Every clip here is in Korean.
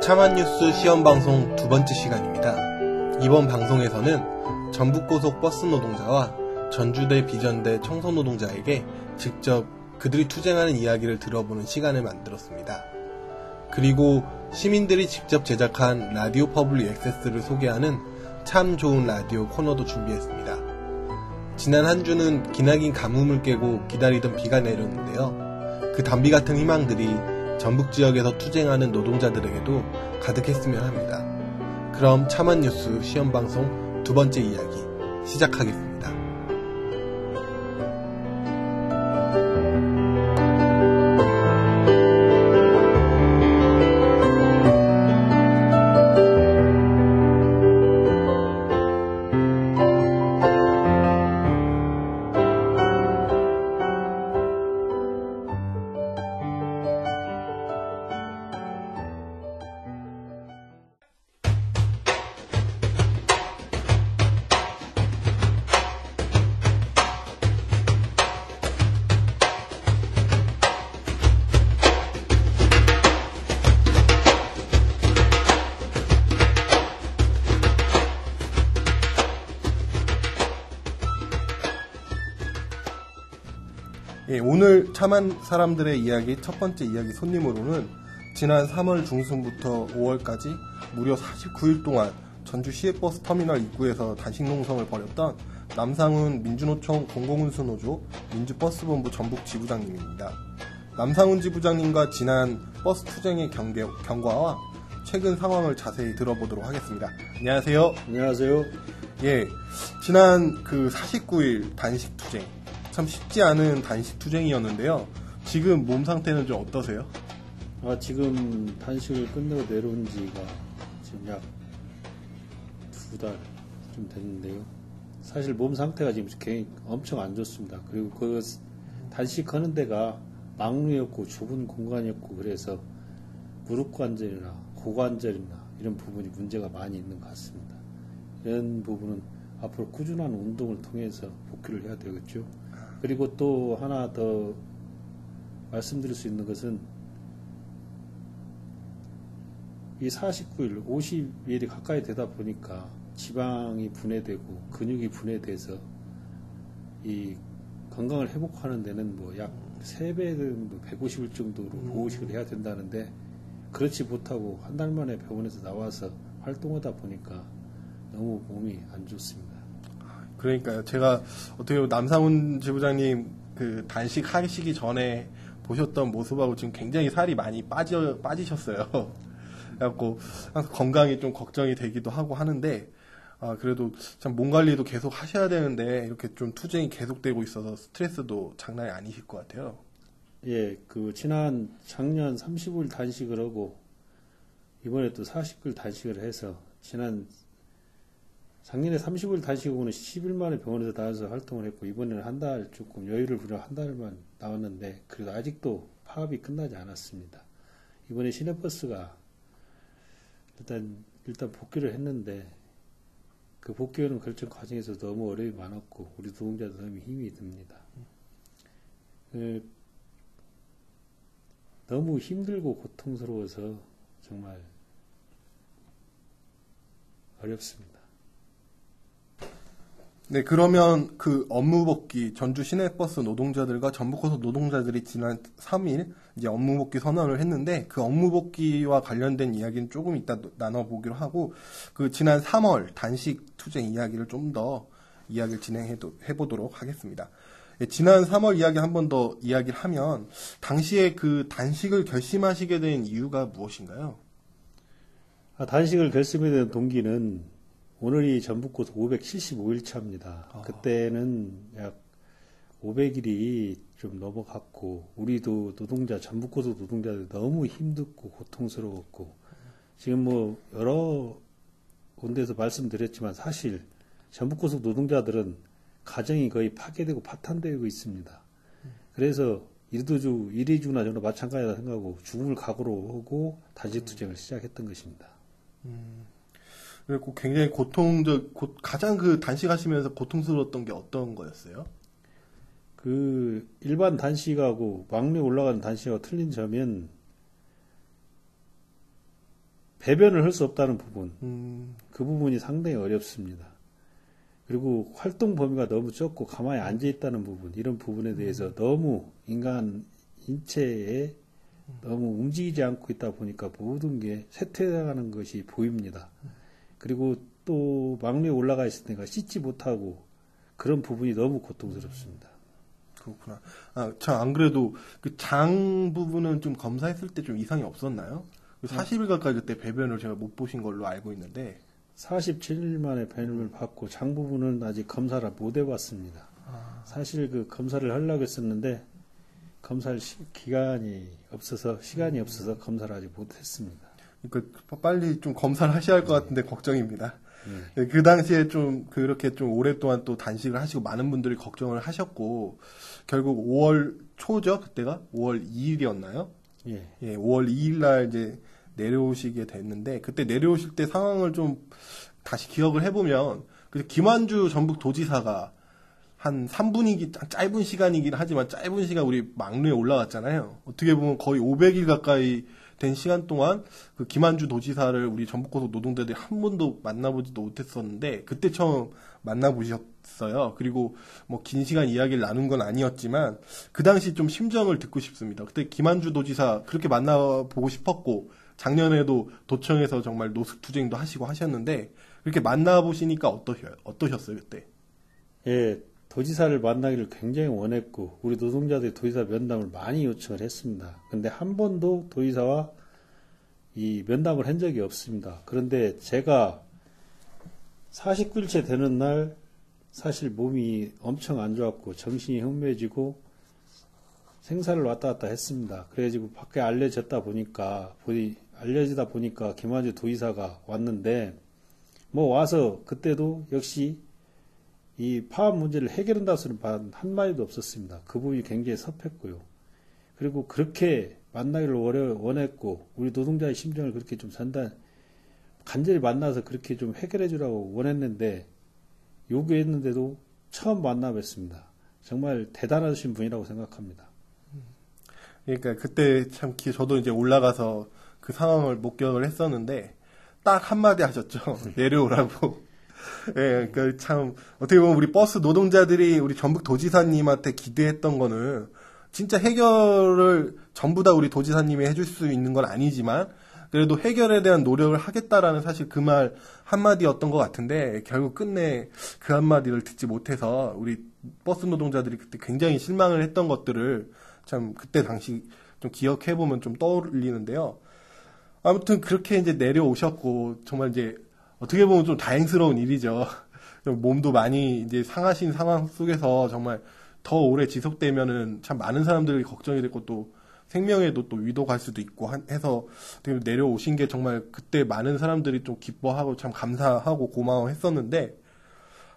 차만뉴스 시험방송 두 번째 시간입니다. 이번 방송에서는 전북고속 버스 노동자와 전주대 비전대 청소노동자에게 직접 그들이 투쟁하는 이야기를 들어보는 시간을 만들었습니다. 그리고 시민들이 직접 제작한 라디오 퍼블릭 액세스를 소개하는 참 좋은 라디오 코너도 준비했습니다. 지난 한 주는 기나긴 가뭄을 깨고 기다리던 비가 내렸는데요. 그 단비 같은 희망들이 전북 지역에서 투쟁하는 노동자들에게도 가득했으면 합니다. 그럼 차만뉴스 시험방송 두 번째 이야기 시작하겠습니다. 오늘 참한 사람들의 이야기 첫 번째 이야기 손님으로는 지난 3월 중순부터 5월까지 무려 49일 동안 전주 시외버스 터미널 입구에서 단식 농성을 벌였던 남상훈 민주노총 공공운수노조 민주버스본부 전북 지부장님입니다. 남상훈 지부장님과 지난 버스 투쟁의 경과와 최근 상황을 자세히 들어보도록 하겠습니다. 안녕하세요. 안녕하세요. 예, 지난 49일 단식 투쟁. 참 쉽지 않은 단식 투쟁이었는데요. 지금 몸 상태는 좀 어떠세요? 지금 단식을 끝내고 내려온 지가 지금 약 2달 좀 됐는데요. 사실 몸 상태가 지금 엄청 안 좋습니다. 그리고 그 단식하는 데가 막루였고 좁은 공간이었고 그래서 무릎 관절이나 고관절이나 이런 부분이 문제가 많이 있는 것 같습니다. 이런 부분은 앞으로 꾸준한 운동을 통해서 복귀를 해야 되겠죠. 그리고 또 하나 더 말씀드릴 수 있는 것은 이 49일, 50일이 가까이 되다 보니까 지방이 분해되고 근육이 분해돼서 이 건강을 회복하는 데는 뭐 약 3배 정도 150일 정도로 보호식을 해야 된다는데 그렇지 못하고 한 달 만에 병원에서 나와서 활동하다 보니까 너무 몸이 안 좋습니다. 그러니까요. 제가 어떻게 보면 남상훈 지부장님 단식 하시기 전에 보셨던 모습하고 지금 굉장히 살이 많이 빠지셨어요. 그래갖고 건강이 좀 걱정이 되기도 하고 하는데, 그래도 참 몸 관리도 계속 하셔야 되는데 이렇게 좀 투쟁이 계속되고 있어서 스트레스도 장난이 아니실 것 같아요. 예, 작년 35일 단식을 하고 이번에 또 40일 단식을 해서 작년에 35일 단식하고는 10일 만에 병원에서 나와서 활동을 했고 이번에는 한 달 조금 여유를 부려 한 달만 나왔는데 그래도 아직도 파업이 끝나지 않았습니다. 이번에 시내버스가 일단 복귀를 했는데 그 복귀하는 결정 과정에서 너무 어려움이 많았고 우리 노동자도 너무 힘이 듭니다. 너무 힘들고 고통스러워서 정말 어렵습니다. 네, 그러면 업무 복귀, 전주 시내버스 노동자들과 전북고속 노동자들이 지난 3일 이제 업무 복귀 선언을 했는데 그 업무 복귀와 관련된 이야기는 조금 이따 나눠보기로 하고 지난 3월 단식 투쟁 이야기를 좀 더 이야기를 진행해보도록 하겠습니다. 예, 지난 3월 이야기 한 번 더 이야기를 하면 당시에 단식을 결심하시게 된 이유가 무엇인가요? 단식을 결심하게 된 동기는 오늘이 전북고속 575일 차입니다. 그때는 약 500일이 좀 넘어갔고 우리도 전북고속 노동자들 너무 힘들고 고통스러웠고 지금 뭐 여러 군데에서 말씀드렸지만 사실 전북고속 노동자들은 가정이 거의 파괴되고 파탄되고 있습니다. 그래서 이리주나 저나 마찬가지다 생각하고 죽음을 각오로 하고 단식 투쟁을 시작했던 것입니다. 그리고 굉장히 가장 단식하시면서 고통스러웠던 게 어떤 거였어요? 일반 단식하고 막내 올라가는 단식하고 틀린 점은 대변을 할 수 없다는 부분, 그 부분이 상당히 어렵습니다. 그리고 활동 범위가 너무 적고 가만히 앉아 있다는 부분, 이런 부분에 대해서 너무 인간 인체에 너무 움직이지 않고 있다 보니까 모든 게 쇠퇴해가는 것이 보입니다. 그리고 또 막루에 올라가 있을 때가 씻지 못하고 그런 부분이 너무 고통스럽습니다. 그렇구나. 아, 저 안 그래도 그 장 부분은 좀 검사했을 때 좀 이상이 없었나요? 40일 가까이 그때 배변을 제가 못 보신 걸로 알고 있는데 47일 만에 배변을 받고 장 부분은 아직 검사를 못 해봤습니다. 사실 그 검사를 하려고 했었는데 검사할 기간이 없어서 시간이 없어서 검사를 아직 못했습니다. 그러니까 빨리 좀 검사를 하셔야 할 것 같은데 걱정입니다. 네, 그 당시에 좀 그렇게 좀 오랫동안 또 단식을 하시고 많은 분들이 걱정을 하셨고 결국 5월 초죠 그때가 5월 2일이었나요? 예. 예, 5월 2일 날 이제 내려오시게 됐는데 그때 내려오실 때 상황을 좀 다시 기억을 해보면 그 김완주 전북 도지사가 한 3분이기 짧은 시간이긴 하지만 짧은 시간 우리 막루에 올라갔잖아요. 어떻게 보면 거의 500일 가까이 된 시간 동안 그 김한주 도지사를 우리 전북고속 노동자들이 한 번도 만나보지도 못했었는데 그때 처음 만나보셨어요. 그리고 뭐 긴 시간 이야기를 나눈 건 아니었지만 그 당시 좀 심정을 듣고 싶습니다. 그때 김한주 도지사 그렇게 만나보고 싶었고 작년에도 도청에서 정말 노숙투쟁도 하시고 하셨는데 그렇게 만나보시니까 어떠셨어요 그때? 예, 도지사를 만나기를 굉장히 원했고 우리 노동자들이 도지사 면담을 많이 요청을 했습니다. 근데 한 번도 도지사와 이 면담을 한 적이 없습니다. 그런데 제가 49일째 되는 날 사실 몸이 엄청 안 좋았고 정신이 혼미해지고 생사를 왔다 갔다 했습니다. 그래가지고 밖에 알려지다 보니까 김한주 도지사가 왔는데 뭐 와서 그때도 역시 이 파업 문제를 해결한다는 소리는 한마디도 없었습니다. 그 부분이 굉장히 섭했고요. 그리고 그렇게 만나기를 원했고 우리 노동자의 심정을 그렇게 좀 간절히 만나서 그렇게 좀 해결해 주라고 원했는데 요구했는데도 처음 만나 뵀습니다. 정말 대단하신 분이라고 생각합니다. 그러니까 그때 참 저도 이제 올라가서 그 상황을 목격을 했었는데 딱 한마디 하셨죠. 내려오라고. 예, 그러니까 참 어떻게 보면 우리 버스 노동자들이 우리 전북 도지사님한테 기대했던 거는 진짜 해결을 전부 다 우리 도지사님이 해줄 수 있는 건 아니지만 그래도 해결에 대한 노력을 하겠다라는 사실 그 말 한마디였던 것 같은데 결국 끝내 그 한마디를 듣지 못해서 우리 버스 노동자들이 그때 굉장히 실망을 했던 것들을 참 그때 당시 좀 기억해보면 좀 떠올리는데요. 아무튼 그렇게 이제 내려오셨고 정말 이제 어떻게 보면 좀 다행스러운 일이죠. 몸도 많이 이제 상하신 상황 속에서 정말 더 오래 지속되면은 참 많은 사람들이 걱정이 됐고 또 생명에도 또 위도 갈 수도 있고 해서 내려오신 게 정말 그때 많은 사람들이 좀 기뻐하고 참 감사하고 고마워했었는데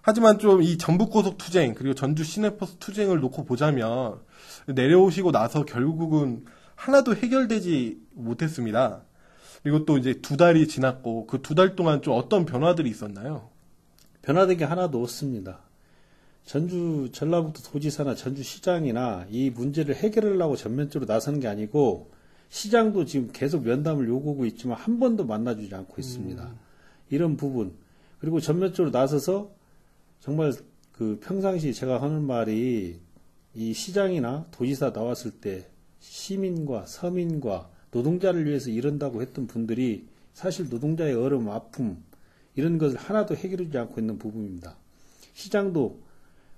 하지만 좀 이 전북고속 투쟁 그리고 전주 시내버스 투쟁을 놓고 보자면 내려오시고 나서 결국은 하나도 해결되지 못했습니다. 그리고 또 이제 2달이 지났고 그 2달 동안 좀 어떤 변화들이 있었나요? 변화된 게 하나도 없습니다. 전라북도 도지사나 전주시장이나 이 문제를 해결하려고 전면적으로 나서는 게 아니고 시장도 지금 계속 면담을 요구하고 있지만 한 번도 만나주지 않고 있습니다. 이런 부분 그리고 전면적으로 나서서 정말 그 평상시 제가 하는 말이 이 시장이나 도지사 나왔을 때 시민과 서민과 노동자를 위해서 이른다고 했던 분들이 사실 노동자의 어려움, 아픔 이런 것을 하나도 해결하지 않고 있는 부분입니다. 시장도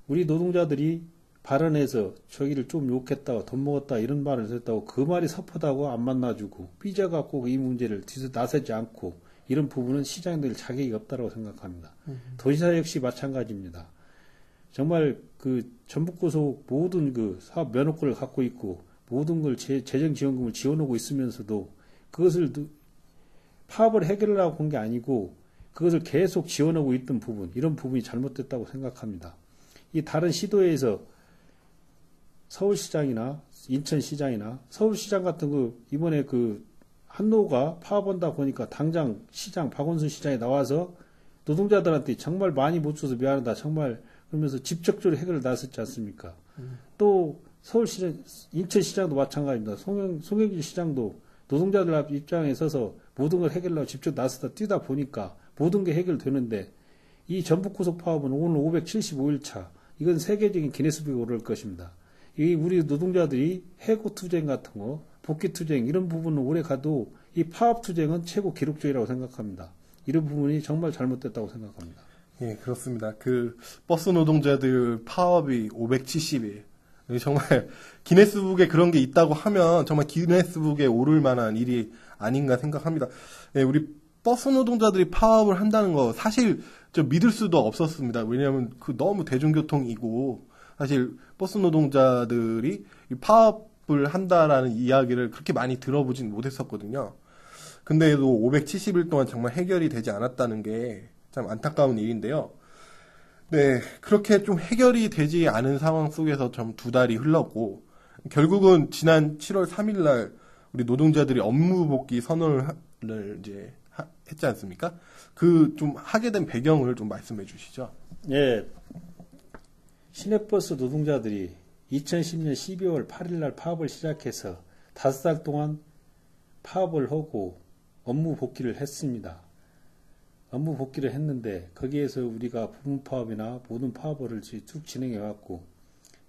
우리 노동자들이 발언해서 저기를 좀 욕했다고 돈 먹었다 이런 말을 했다고 그 말이 섭하다고 안 만나주고 삐져갖고 이 문제를 뒤에서 나서지 않고 이런 부분은 시장들 자격이 없다고 생각합니다. 도지사 역시 마찬가지입니다. 정말 그 전북고속 모든 그 사업 면허권을 갖고 있고 모든 걸 재정지원금을 지원하고 있으면서도 그것을 파업을 해결하려고 한 게 아니고 그것을 계속 지원하고 있던 부분 이런 부분이 잘못됐다고 생각합니다. 이 다른 시도에서 서울시장이나 인천시장이나 서울시장 같은 거 이번에 그 한노가 파업한다 보니까 당장 시장 박원순 시장에 나와서 노동자들한테 정말 많이 못 줘서 미안하다 정말 그러면서 직접적으로 해결을 나섰지 않습니까? 또 서울시장, 인천시장도 마찬가지입니다. 송영길 시장도 노동자들 입장에 서서 모든 걸 해결하고 직접 나서다 뛰다 보니까 모든 게 해결되는데 이 전북고속 파업은 오늘 575일 차. 이건 세계적인 기네스북에 오를 것입니다. 이 우리 노동자들이 해고 투쟁 같은 거, 복귀 투쟁 이런 부분은 오래 가도 이 파업 투쟁은 최고 기록적이라고 생각합니다. 이런 부분이 정말 잘못됐다고 생각합니다. 예, 그렇습니다. 그 버스 노동자들 파업이 570일. 정말 기네스북에 그런 게 있다고 하면 정말 기네스북에 오를 만한 일이 아닌가 생각합니다. 예, 우리 버스 노동자들이 파업을 한다는 거 사실 좀 믿을 수도 없었습니다. 왜냐하면 그 너무 대중교통이고 사실 버스 노동자들이 파업을 한다라는 이야기를 그렇게 많이 들어보진 못했었거든요. 근데도 570일 동안 정말 해결이 되지 않았다는 게 참 안타까운 일인데요. 네, 그렇게 좀 해결이 되지 않은 상황 속에서 좀 2달이 흘렀고 결국은 지난 7월 3일 날 우리 노동자들이 업무 복귀 선언을 이제 했지 않습니까? 그 좀 하게 된 배경을 좀 말씀해 주시죠. 예. 시내버스 노동자들이 2010년 12월 8일 날 파업을 시작해서 5달 동안 파업을 하고 업무 복귀를 했습니다. 업무 복귀를 했는데 거기에서 우리가 부분 파업이나 모든 파업을 쭉 진행해 왔고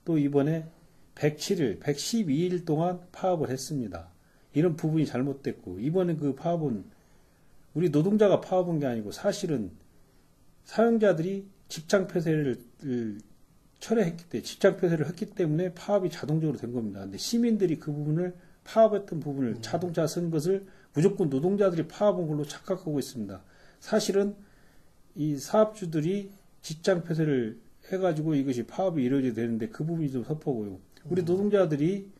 또 이번에 107일, 112일 동안 파업을 했습니다. 이런 부분이 잘못됐고 이번에 그 파업은 우리 노동자가 파업한 게 아니고 사실은 사용자들이 직장 폐쇄를 철회했기 때문에 직장 폐쇄를 했기 때문에 파업이 자동적으로 된 겁니다. 근데 시민들이 그 부분을 파업했던 부분을 자동차 쓴 것을 무조건 노동자들이 파업한 걸로 착각하고 있습니다. 사실은 이 사업주들이 직장 폐쇄를 해가지고 이것이 파업이 이루어져야 되는데 그 부분이 좀 섭하고요. 우리 노동자들이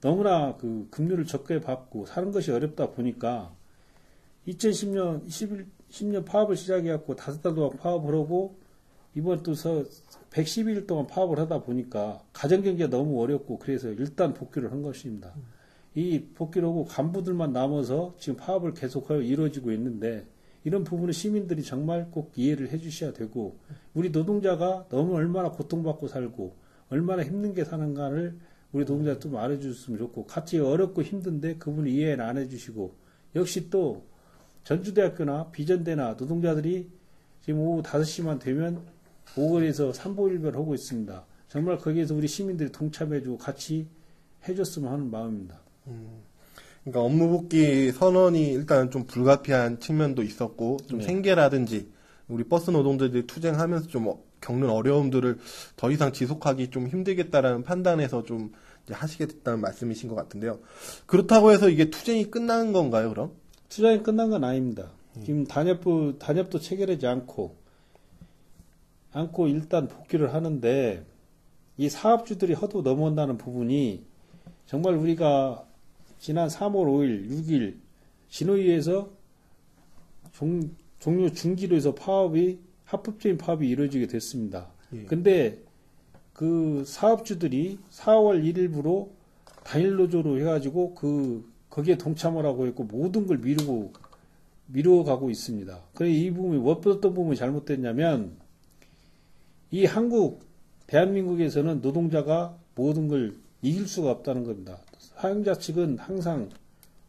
너무나 그 급료를 적게 받고 사는 것이 어렵다 보니까 2010년 10년 파업을 시작해갖고 5달 동안 파업을 하고 이번 또 112일 동안 파업을 하다 보니까 가정경제가 너무 어렵고 그래서 일단 복귀를 한 것입니다. 이 복귀를 하고 간부들만 남아서 지금 파업을 계속하여 이루어지고 있는데 이런 부분은 시민들이 정말 꼭 이해를 해 주셔야 되고 우리 노동자가 너무 얼마나 고통받고 살고 얼마나 힘든 게 사는가를 우리 노동자 좀 알아주셨으면 좋고 같이 어렵고 힘든데 그분이 이해를 안 해주시고 역시 또 전주대학교나 비전대나 노동자들이 지금 오후 5시만 되면 오거리에서 삼보일별 하고 있습니다. 정말 거기에서 우리 시민들이 동참해주고 같이 해줬으면 하는 마음입니다. 그러니까 업무복귀 선언이 일단 좀 불가피한 측면도 있었고 좀 네. 생계라든지 우리 버스 노동자들이 투쟁하면서 좀 겪는 어려움들을 더 이상 지속하기 좀 힘들겠다라는 판단에서 좀 이제 하시게 됐다는 말씀이신 것 같은데요. 그렇다고 해서 이게 투쟁이 끝난 건가요, 그럼? 투쟁이 끝난 건 아닙니다. 지금 단협도 체결하지 않고 일단 복귀를 하는데 이 사업주들이 허도 넘어온다는 부분이 정말 우리가 지난 3월 5일, 6일 진호위에서 종료 중지로 해서 합법적인 파업이 이루어지게 됐습니다. 예. 근데 그 사업주들이 4월 1일부로 단일 노조로 해가지고 거기에 동참을 하고 있고 모든 걸 미루어가고 있습니다. 그래 이 부분이 어떤 부분이 잘못됐냐면 이 대한민국에서는 노동자가 모든 걸 이길 수가 없다는 겁니다. 사용자 측은 항상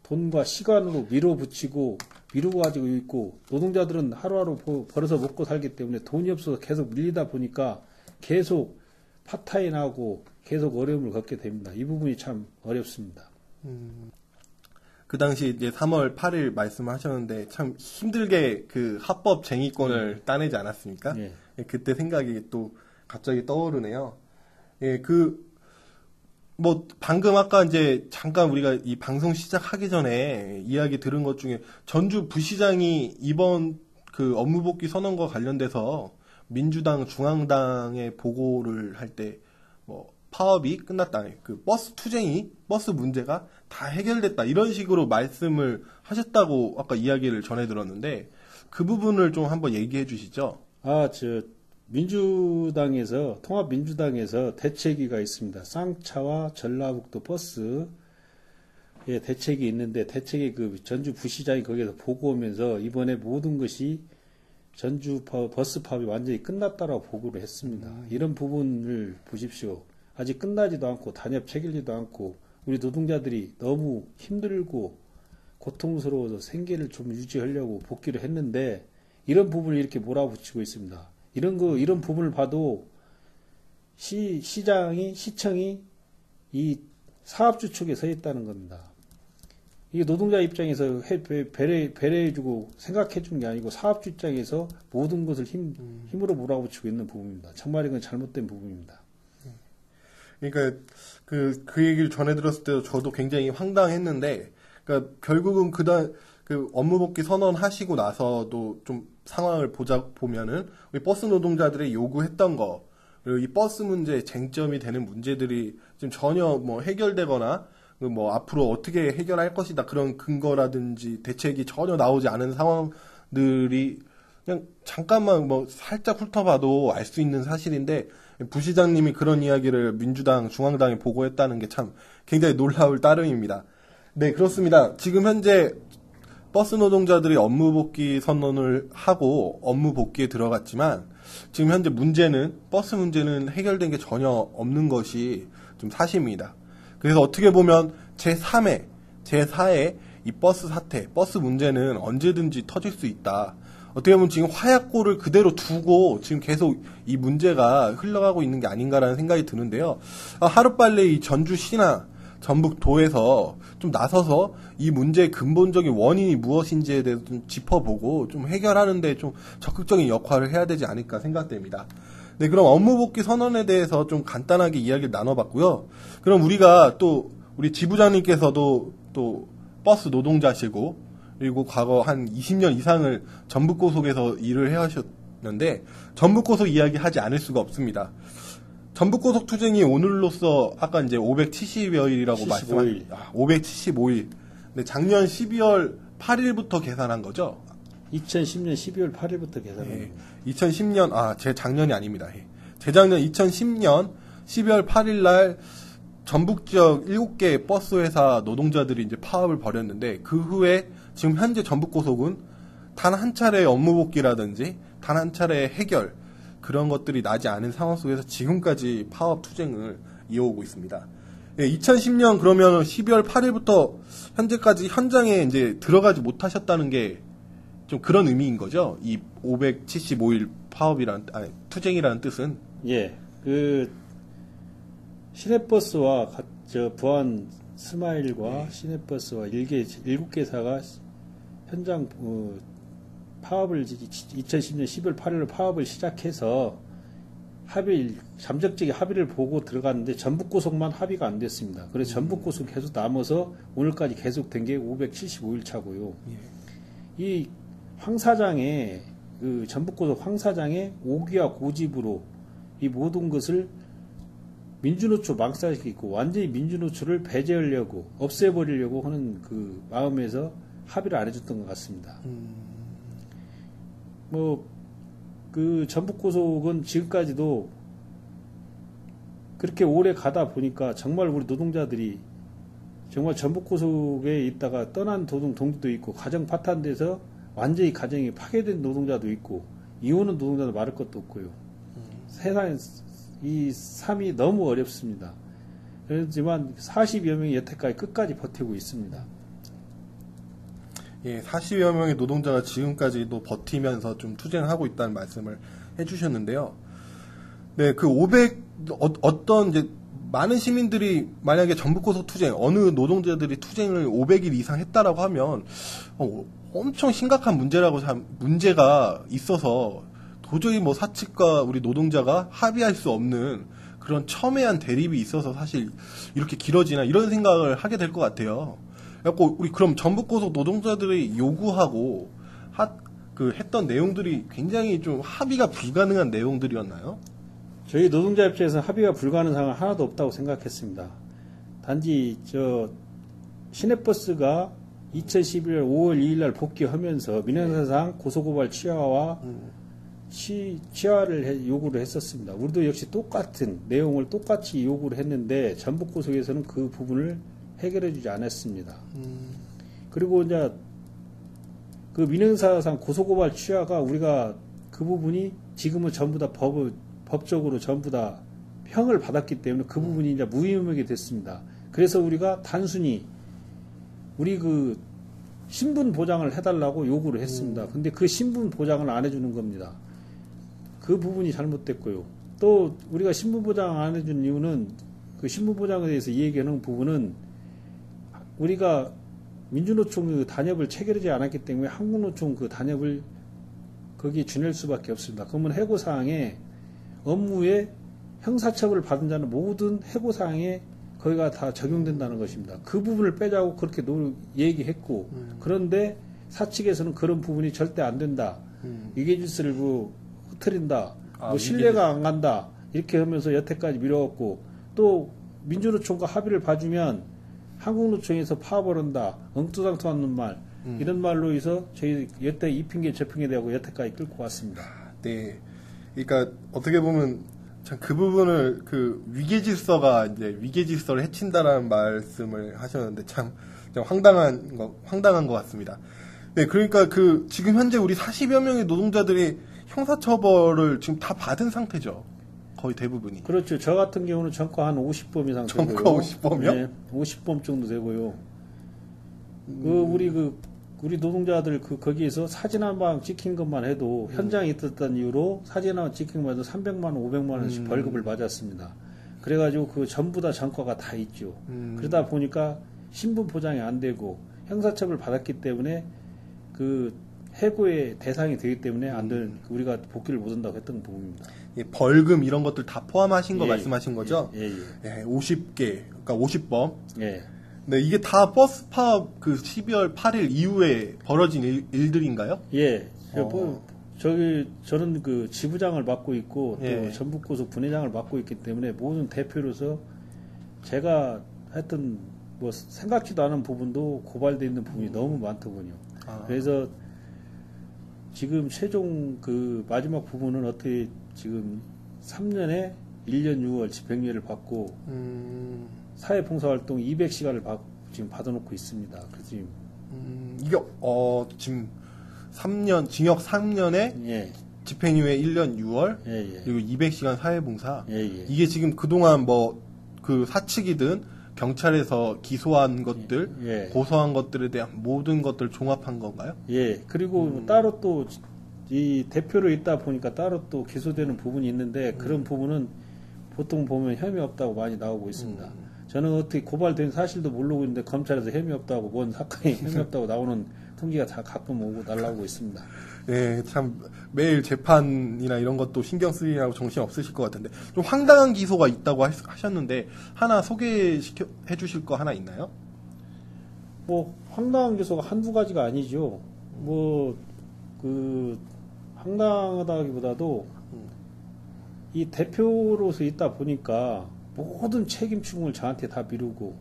돈과 시간으로 밀어붙이고 미루고 가지고 있고 노동자들은 하루하루 벌어서 먹고 살기 때문에 돈이 없어서 계속 밀리다 보니까 계속 파타임하고 계속 어려움을 겪게 됩니다. 이 부분이 참 어렵습니다. 그 당시 이제 3월 8일 말씀하셨는데 참 힘들게 그 합법 쟁의권을 따내지 않았습니까? 예. 그때 생각이 또 갑자기 떠오르네요. 예, 방금 아까 이제 잠깐 우리가 이 방송 시작하기 전에 이야기 들은 것 중에 전주 부시장이 이번 그 업무복귀 선언과 관련돼서 민주당 중앙당에 보고를 할 때 파업이 끝났다. 그 버스 문제가 다 해결됐다. 이런 식으로 말씀을 하셨다고 아까 이야기를 전해 들었는데 그 부분을 좀 한번 얘기해 주시죠. 통합민주당에서 대책위가 있습니다. 쌍차와 전라북도 버스의 대책이 있는데 대책이 전주 부시장이 거기에서 보고오면서 이번에 모든 것이 전주 버스 파업이 완전히 끝났다라고 보고를 했습니다. 이런 부분을 보십시오. 아직 끝나지도 않고 단협 체결지도 않고 우리 노동자들이 너무 힘들고 고통스러워서 생계를 좀 유지하려고 복귀를 했는데 이런 부분을 이렇게 몰아붙이고 있습니다. 이런 부분을 봐도 시청이 이 사업주 쪽에 서 있다는 겁니다. 이게 노동자 입장에서 배려해주고 생각해주는 게 아니고 사업주 입장에서 모든 것을 힘으로 몰아붙이고 있는 부분입니다. 정말 이건 잘못된 부분입니다. 그러니까 그 얘기를 전해 들었을 때도 저도 굉장히 황당했는데, 그러니까 결국은 그 업무 복귀 선언하시고 나서도 좀 상황을 보면은 우리 버스 노동자들이 요구했던 거, 그리고 이 버스 문제 쟁점이 되는 문제들이 지금 전혀 뭐 해결되거나 뭐 앞으로 어떻게 해결할 것이다 그런 근거라든지 대책이 전혀 나오지 않은 상황들이 그냥 잠깐만 뭐 살짝 훑어봐도 알 수 있는 사실인데, 부시장님이 그런 이야기를 민주당 중앙당에 보고했다는 게 참 굉장히 놀라울 따름입니다. 네, 그렇습니다. 지금 현재 버스 노동자들이 업무 복귀 선언을 하고 업무 복귀에 들어갔지만 지금 현재 버스 문제는 해결된 게 전혀 없는 것이 좀 사실입니다. 그래서 어떻게 보면 제4의 이 버스 사태, 버스 문제는 언제든지 터질 수 있다. 어떻게 보면 지금 화약고를 그대로 두고 지금 계속 이 문제가 흘러가고 있는 게 아닌가라는 생각이 드는데요. 하루빨리 이 전주시나 전북도에서 좀 나서서 이 문제의 근본적인 원인이 무엇인지에 대해서 좀 짚어보고 좀 해결하는데 좀 적극적인 역할을 해야 되지 않을까 생각됩니다. 네, 그럼 업무 복귀 선언에 대해서 좀 간단하게 이야기를 나눠봤고요. 그럼 우리 지부장님께서도 또 버스 노동자시고, 그리고 과거 한 20년 이상을 전북고속에서 일을 해하셨는데 전북고속 이야기 하지 않을 수가 없습니다. 전북고속 투쟁이 오늘로써 아까 이제 570여일이라고 말씀하신 575일. 네, 작년 12월 8일부터 계산한 거죠? 2010년 12월 8일부터 계산한 네, 2010년 제 작년이 아닙니다. 재작년 2010년 12월 8일 날 전북 지역 7개 버스 회사 노동자들이 이제 파업을 벌였는데, 그 후에 지금 현재 전북고속은 단 한 차례의 업무 복귀라든지 단 한 차례의 해결, 그런 것들이 나지 않은 상황 속에서 지금까지 파업 투쟁을 이어오고 있습니다. 2010년 그러면 12월 8일부터 현재까지 현장에 이제 들어가지 못하셨다는 게 좀 그런 의미인 거죠? 이 575일 투쟁이라는 뜻은? 예, 시내버스와 부안 스마일과 시내버스와 7개사가 현장 파업을 2010년 12월 8일로 파업을 시작해서 잠적적인 합의를 보고 들어갔는데 전북고속만 합의가 안 됐습니다. 그래서 전북고속 계속 남아서 오늘까지 계속된 게 575일 차고요. 이 황사장의 전북고속 황사장의 오기와 고집으로 이 모든 것을 민주노총 망사시키고 완전히 민주노총을 배제하려고 없애버리려고 하는 그 마음에서 합의를 안 해줬던 것 같습니다. 전북고속은 지금까지도 그렇게 오래 가다 보니까 정말 우리 노동자들이 정말 전북고속에 있다가 떠난 동지도 있고, 가정 파탄돼서 완전히 가정이 파괴된 노동자도 있고, 이혼한 노동자도 말할 것도 없고요. 세상에 이 삶이 너무 어렵습니다. 그렇지만 40여 명이 여태까지 끝까지 버티고 있습니다. 예, 40여 명의 노동자가 지금까지도 버티면서 좀 투쟁하고 있다는 말씀을 해주셨는데요. 네, 어떤 이제 많은 시민들이 만약에 전북고속 투쟁, 어느 노동자들이 투쟁을 500일 이상 했다라고 하면 엄청 심각한 문제가 있어서 도저히 뭐 사측과 우리 노동자가 합의할 수 없는 그런 첨예한 대립이 있어서 사실 이렇게 길어지나 이런 생각을 하게 될 것 같아요. 그래갖고 우리 그럼 전북고속 노동자들이 요구하고 했던 내용들이 굉장히 좀 합의가 불가능한 내용들이었나요? 저희 노동자 입장에서 합의가 불가능한 상황 하나도 없다고 생각했습니다. 단지 시내버스가 2011년 5월 2일 날 복귀하면서 민형사상 고소고발 취하와 취하를 요구를 했었습니다. 우리도 역시 똑같은 내용을 똑같이 요구를 했는데 전북고속에서는 그 부분을 해결해주지 않았습니다. 그리고 이제 그 민형사상 고소고발 취하가 우리가 그 부분이 지금은 전부 다 법적으로 전부 다 평을 받았기 때문에 그 부분이 이제 무의미하게 됐습니다. 그래서 우리가 단순히 우리 신분 보장을 해달라고 요구를 했습니다. 근데 그 신분 보장을 안 해주는 겁니다. 그 부분이 잘못됐고요. 또 우리가 신분 보장 안 해준 이유는 그 신분 보장에 대해서 얘기하는 부분은 우리가 민주노총 그 단협을 체결하지 않았기 때문에 한국노총 그 단협을 거기에 준할 수밖에 없습니다. 그러면 해고사항에 업무에 형사처벌을 받은 자는 모든 해고사항에 거기가 다 적용된다는 것입니다. 그 부분을 빼자고 그렇게 얘기했고 그런데 사측에서는 그런 부분이 절대 안 된다. 위계질서를 흐트린다. 신뢰가 안 간다. 이렇게 하면서 여태까지 미뤄왔고 또 민주노총과 합의를 봐주면 한국노총에서 파업을 한다. 엉뚱장통하는 말. 이런 말로 해서 저희 여태 이 핑계 저 핑계 대고 여태까지 끌고 왔습니다. 네. 그러니까 어떻게 보면 참 그 부분을 그 위계질서가 이제 위계질서를 해친다라는 말씀을 하셨는데 참 황당한 것 같습니다. 네. 그러니까 그 지금 현재 우리 40여 명의 노동자들이 형사처벌을 지금 다 받은 상태죠. 거의 대부분이. 그렇죠. 저 같은 경우는 전과 한 50범 이상 되고요. 전과 50범이요? 네, 50범 정도 되고요. 우리 노동자들 거기에서 사진 한 방 찍힌 것만 해도 현장에 있었던 이유로 사진 한 방 찍힌 것만 해도 300만 원, 500만 원씩 벌금을 맞았습니다. 그래가지고 그 전부 다 전과가 다 있죠. 그러다 보니까 신분 보장이 안 되고 형사처벌 받았기 때문에 그 해고의 대상이 되기 때문에 안 되는 우리가 복귀를 못 한다고 했던 부분입니다. 예, 벌금 이런 것들 다 포함하신 거 예, 말씀하신 거죠? 예. 50개, 그러니까 50범. 예. 네, 이게 다 버스 파업 그 12월 8일 이후에 벌어진 일들인가요? 예. 저는 그 지부장을 맡고 있고 또 예. 전북고속 분회장을 맡고 있기 때문에 모든 대표로서 제가 하여튼 뭐 생각지도 않은 부분도 고발되어 있는 부분이 너무 많더군요. 그래서 지금 최종 그 마지막 부분은 어떻게 지금 3년에 1년 6월 집행유예를 받고 사회봉사활동 200시간을 지금 받아놓고 있습니다. 그래서 지금 이게 지금 3년 징역 3년에 예. 집행유예 1년 6월 예. 그리고 200시간 사회봉사. 예. 이게 지금 그동안 뭐 그 사측이든 경찰에서 기소한 것들, 예. 고소한 것들에 대한 모든 것들 종합한 건가요? 예. 그리고 따로 또 이 대표로 있다 보니까 따로 또 기소되는 부분이 있는데 그런 부분은 보통 보면 혐의 없다고 많이 나오고 있습니다. 저는 어떻게 고발된 사실도 모르고 있는데 검찰에서 혐의 없다고 뭔 사건이 혐의 없다고 나오는 통지가 다 가끔 오고 날라오고 있습니다. 네, 참 매일 재판이나 이런 것도 신경 쓰이라고 정신 없으실 것 같은데 좀 황당한 기소가 있다고 하셨는데 하나 소개해 주실 거 하나 있나요? 뭐 황당한 기소가 한두 가지가 아니죠. 뭐 그 황당하다기보다도 이 대표로서 있다 보니까 모든 책임 추궁을 저한테 다 미루고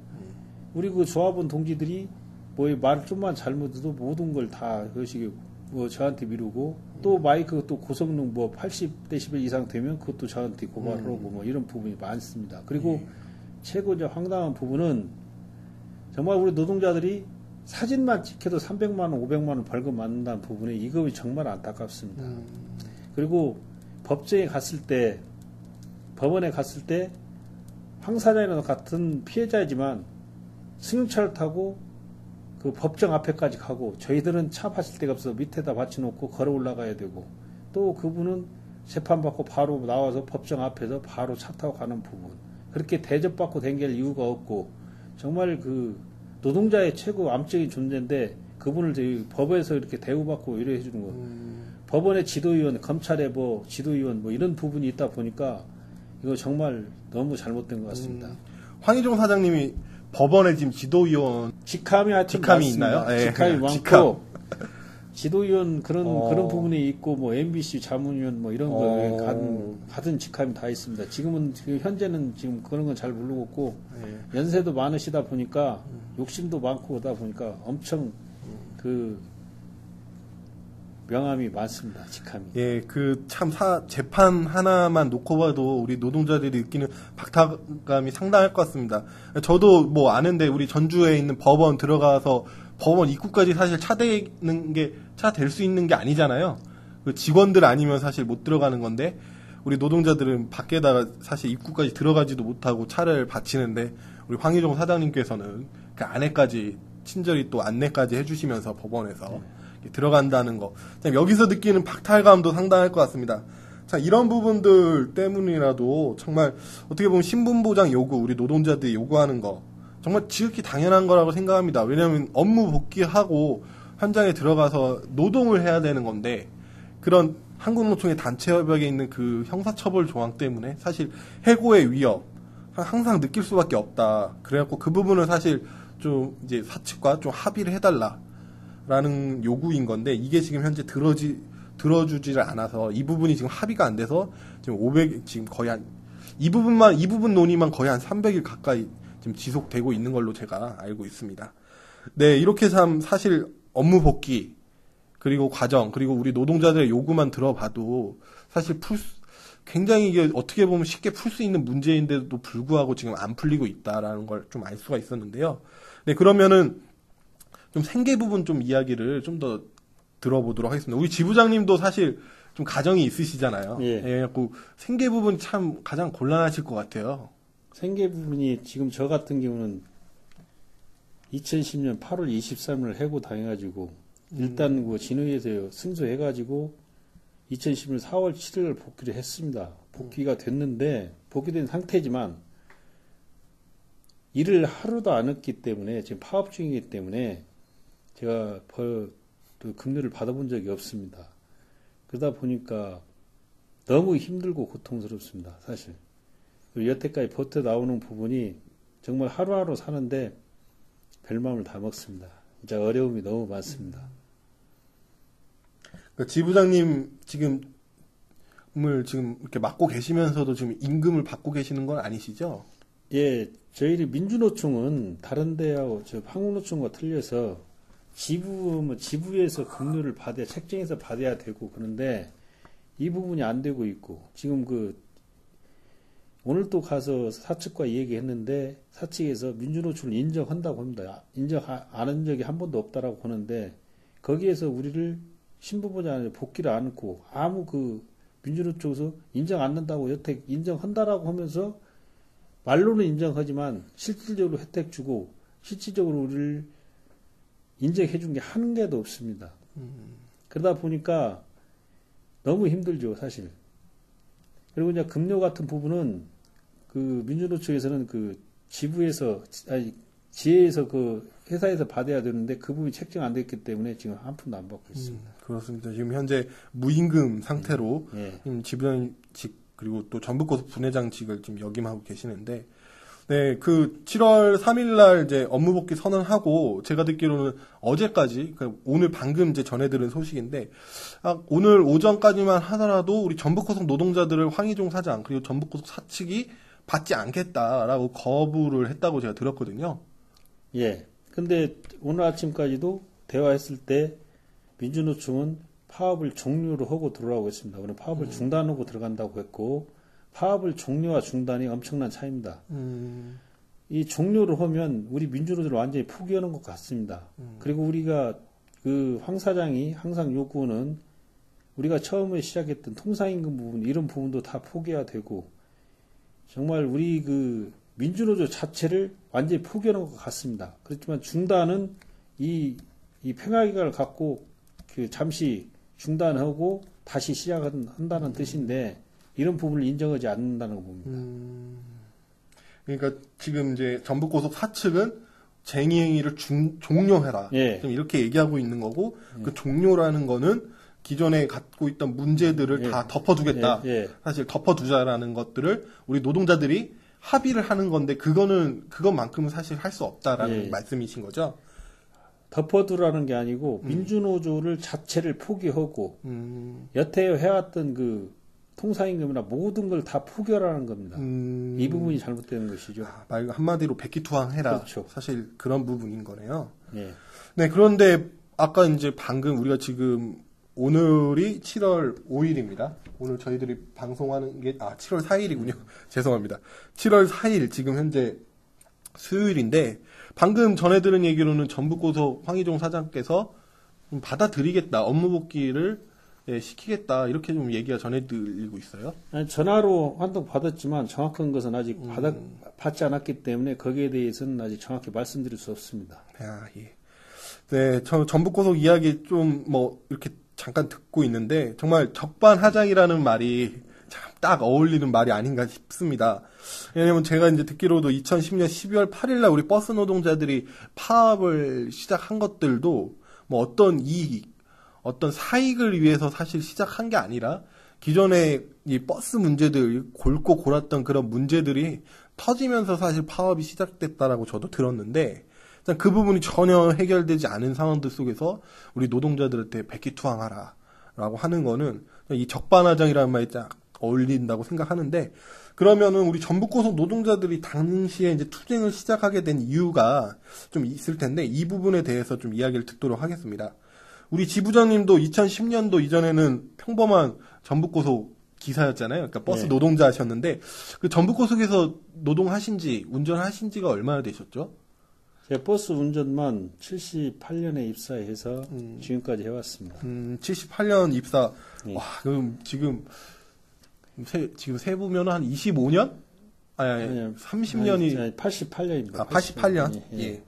우리 그 조합원 동지들이 뭐 말 좀만 잘못해도 모든 걸 다 그것이 뭐 저한테 미루고 또 마이크 또 고성능 뭐 80데시벨 이상 되면 그것도 저한테 고발을 하고 뭐 이런 부분이 많습니다. 그리고 최고 이제 황당한 부분은 정말 우리 노동자들이 사진만 찍혀도 300만 원, 500만 원 벌금 맞는다는 부분에 이거 정말 안타깝습니다. 그리고 법정에 갔을 때 법원에 갔을 때 황 사장이랑 같은 피해자이지만 승용차를 타고 그 법정 앞에까지 가고 저희들은 차 받칠 데가 없어서 밑에다 받쳐놓고 걸어 올라가야 되고 또 그분은 재판받고 바로 나와서 법정 앞에서 바로 차 타고 가는 부분 그렇게 대접받고 댕길 이유가 없고 정말 그 노동자의 최고 암적인 존재인데 그분을 저희 법에서 이렇게 대우받고 이래 해주는 거 법원의 지도위원 검찰의 뭐 지도위원 뭐 이런 부분이 있다 보니까 이거 정말 너무 잘못된 것 같습니다. 황희종 사장님이 법원에 지금 지도위원 직함이 하여튼 직함이 많습니다. 있나요? 네. 직함이 많고 직함. 지도위원 그런 부분이 있고 뭐 MBC 자문위원 뭐 이런 거 받은 직함이 다 있습니다. 지금 현재는 지금 그런 건 잘 모르고 있고 연세도 많으시다 보니까 욕심도 많고 그러다 보니까 엄청 그 명함이 많습니다. 직함이. 예, 그 참 재판 하나만 놓고 봐도 우리 노동자들이 느끼는 박탈감이 상당할 것 같습니다. 저도 뭐 아는데 우리 전주에 있는 법원 들어가서 법원 입구까지 사실 차 댈 수 있는 게 아니잖아요. 그 직원들 아니면 사실 못 들어가는 건데 우리 노동자들은 밖에다가 사실 입구까지 들어가지도 못하고 차를 받치는데 우리 황희종 사장님께서는 그 안에까지 친절히 또 안내까지 해주시면서 법원에서 들어간다는 거. 참 여기서 느끼는 박탈감도 상당할 것 같습니다. 자, 이런 부분들 때문이라도 정말 어떻게 보면 신분보장 요구, 우리 노동자들이 요구하는 거 정말 지극히 당연한 거라고 생각합니다. 왜냐하면 업무 복귀하고 현장에 들어가서 노동을 해야 되는 건데 그런 한국노총의 단체협약에 있는 그 형사처벌 조항 때문에 사실 해고의 위협 항상 느낄 수밖에 없다. 그래갖고 그 부분은 사실 좀 이제 사측과 좀 합의를 해달라라는 요구인 건데 이게 지금 현재 들어주지를 않아서 이 부분이 지금 합의가 안 돼서 지금 지금 거의 이 부분 논의만 거의 한 300일 가까이 지금 지속되고 있는 걸로 제가 알고 있습니다. 네, 이렇게 참 사실 업무 복귀 그리고 과정 그리고 우리 노동자들의 요구만 들어봐도 사실 굉장히 이게 어떻게 보면 쉽게 풀 수 있는 문제인데도 불구하고 지금 안 풀리고 있다라는 걸 좀 알 수가 있었는데요. 네, 그러면은 좀 생계 부분 좀 이야기를 좀 더 들어보도록 하겠습니다. 우리 지부장님도 사실 좀 가정이 있으시잖아요. 예. 그래갖고 생계 부분 참 가장 곤란하실 것 같아요. 생계 부분이 지금 저 같은 경우는 2010년 8월 23일 해고 당해가지고 일단 그 진의에서 승소해가지고 2011년 4월 7일 복귀를 했습니다. 복귀가 됐는데 복귀된 상태지만 일을 하루도 안 했기 때문에 지금 파업 중이기 때문에 제가 급료를 받아본 적이 없습니다. 그러다 보니까 너무 힘들고 고통스럽습니다. 사실. 그리고 여태까지 버텨 나오는 부분이 정말 하루하루 사는데 별마음을 다 먹습니다. 진짜 어려움이 너무 많습니다. 그러니까 지부장님 지금 이렇게 맡고 계시면서도 지금 임금을 받고 계시는 건 아니시죠? 예, 저희 민주노총은 다른 데하고 저 한국노총과 틀려서 지부에서 급료를 받아야 책정해서 받아야 되고 그런데 이 부분이 안 되고 있고 지금 오늘 또 가서 사측과 얘기했는데 사측에서 민주노총을 인정한다고 합니다. 인정 안 한 적이 한 번도 없다라고 하는데 거기에서 우리를 신분보장 복귀를 않고 아무 민주노총에서 인정 안 한다고 여태 인정한다라고 하면서 말로는 인정하지만 실질적으로 혜택 주고 실질적으로 우리를 인정해 준 게 한 개도 없습니다. 그러다 보니까 너무 힘들죠, 사실. 그리고 이제 급료 같은 부분은 민주노총에서는 지혜에서 회사에서 받아야 되는데 그 부분이 책정 안 됐기 때문에 지금 한 푼도 안 받고 있습니다. 그렇습니다. 지금 현재 무임금 상태로 지부장직 그리고 또 전북고속 분회장직을 지금 역임하고 계시는데, 네, 7월 3일날 이제 업무복귀 선언하고 제가 듣기로는 어제까지, 오늘 방금 이제 전해들은 소식인데, 오늘 오전까지만 하더라도 우리 전북고속 노동자들을 황희종 사장 그리고 전북고속 사측이 받지 않겠다라고 거부를 했다고 제가 들었거든요. 예. 근데 오늘 아침까지도 대화했을 때 민주노총은 파업을 종료를 하고 들어오고 있습니다. 오늘 파업을 중단하고 들어간다고 했고 파업을 종료와 중단이 엄청난 차이입니다. 이 종료를 하면 우리 민주노총을 완전히 포기하는 것 같습니다. 그리고 우리가 황 사장이 항상 요구는 우리가 처음에 시작했던 통상임금 부분 이런 부분도 다 포기해야 되고 정말 우리 민주노조 자체를 완전히 포기하는 것 같습니다. 그렇지만 중단은 이 평화기간을 갖고 잠시 중단하고 다시 시작한다는 뜻인데 이런 부분을 인정하지 않는다는 거 봅니다. 그러니까 지금 이제 전북고속 사측은 쟁의행위를 종료해라. 예. 지금 이렇게 얘기하고 있는 거고 그 종료라는 거는 기존에 갖고 있던 문제들을 다 덮어두겠다. 사실 덮어두자라는 것들을 우리 노동자들이 합의를 하는 건데 그것만큼은 사실 할 수 없다라는 말씀이신 거죠? 덮어두라는 게 아니고 민주노조를 자체를 포기하고 여태 해왔던 통상임금이나 모든 걸 다 포기하라는 겁니다. 이 부분이 잘못되는 것이죠. 말 한마디로 백기투항해라. 그렇죠. 사실 그런 부분인 거네요. 예. 네, 그런데 아까 이제 방금 우리가 지금 오늘이 7월 5일입니다. 오늘 저희들이 방송하는 게 7월 4일이군요. 죄송합니다. 7월 4일 지금 현재 수요일인데 방금 전해들은 얘기로는 전북고속 황희종 사장께서 받아들이겠다. 업무복귀를 시키겠다. 이렇게 좀 얘기가 전해들리고 있어요. 아니, 전화로 환동 받았지만 정확한 것은 아직 받지 않았기 때문에 거기에 대해서는 아직 정확히 말씀드릴 수 없습니다. 예. 네, 저 전북고속 이야기 좀 뭐 이렇게 잠깐 듣고 있는데 정말 적반하장이라는 말이 참 딱 어울리는 말이 아닌가 싶습니다. 왜냐면 제가 이제 듣기로도 2010년 12월 8일 날 우리 버스 노동자들이 파업을 시작한 것들도 뭐 어떤 이익, 어떤 사익을 위해서 사실 시작한 게 아니라 기존에 이 버스 문제들, 골고 골았던 그런 문제들이 터지면서 사실 파업이 시작됐다라고 저도 들었는데 일단 그 부분이 전혀 해결되지 않은 상황들 속에서 우리 노동자들한테 백기투항하라 라고 하는 거는 이 적반하장이라는 말이 딱 어울린다고 생각하는데 그러면은 우리 전북고속 노동자들이 당시에 이제 투쟁을 시작하게 된 이유가 좀 있을 텐데 이 부분에 대해서 좀 이야기를 듣도록 하겠습니다. 우리 지부장님도 2010년도 이전에는 평범한 전북고속 기사였잖아요. 그러니까 버스 네. 노동자셨는데 그 전북고속에서 노동하신지 운전하신지가 얼마나 되셨죠? 제가 버스 운전만 78년에 입사해서 지금까지 해왔습니다. 78년 입사. 네. 와, 그럼 지금 세보면 한 25년? 아니, 30년이 88년입니다. 아, 88년? 예, 예. 예.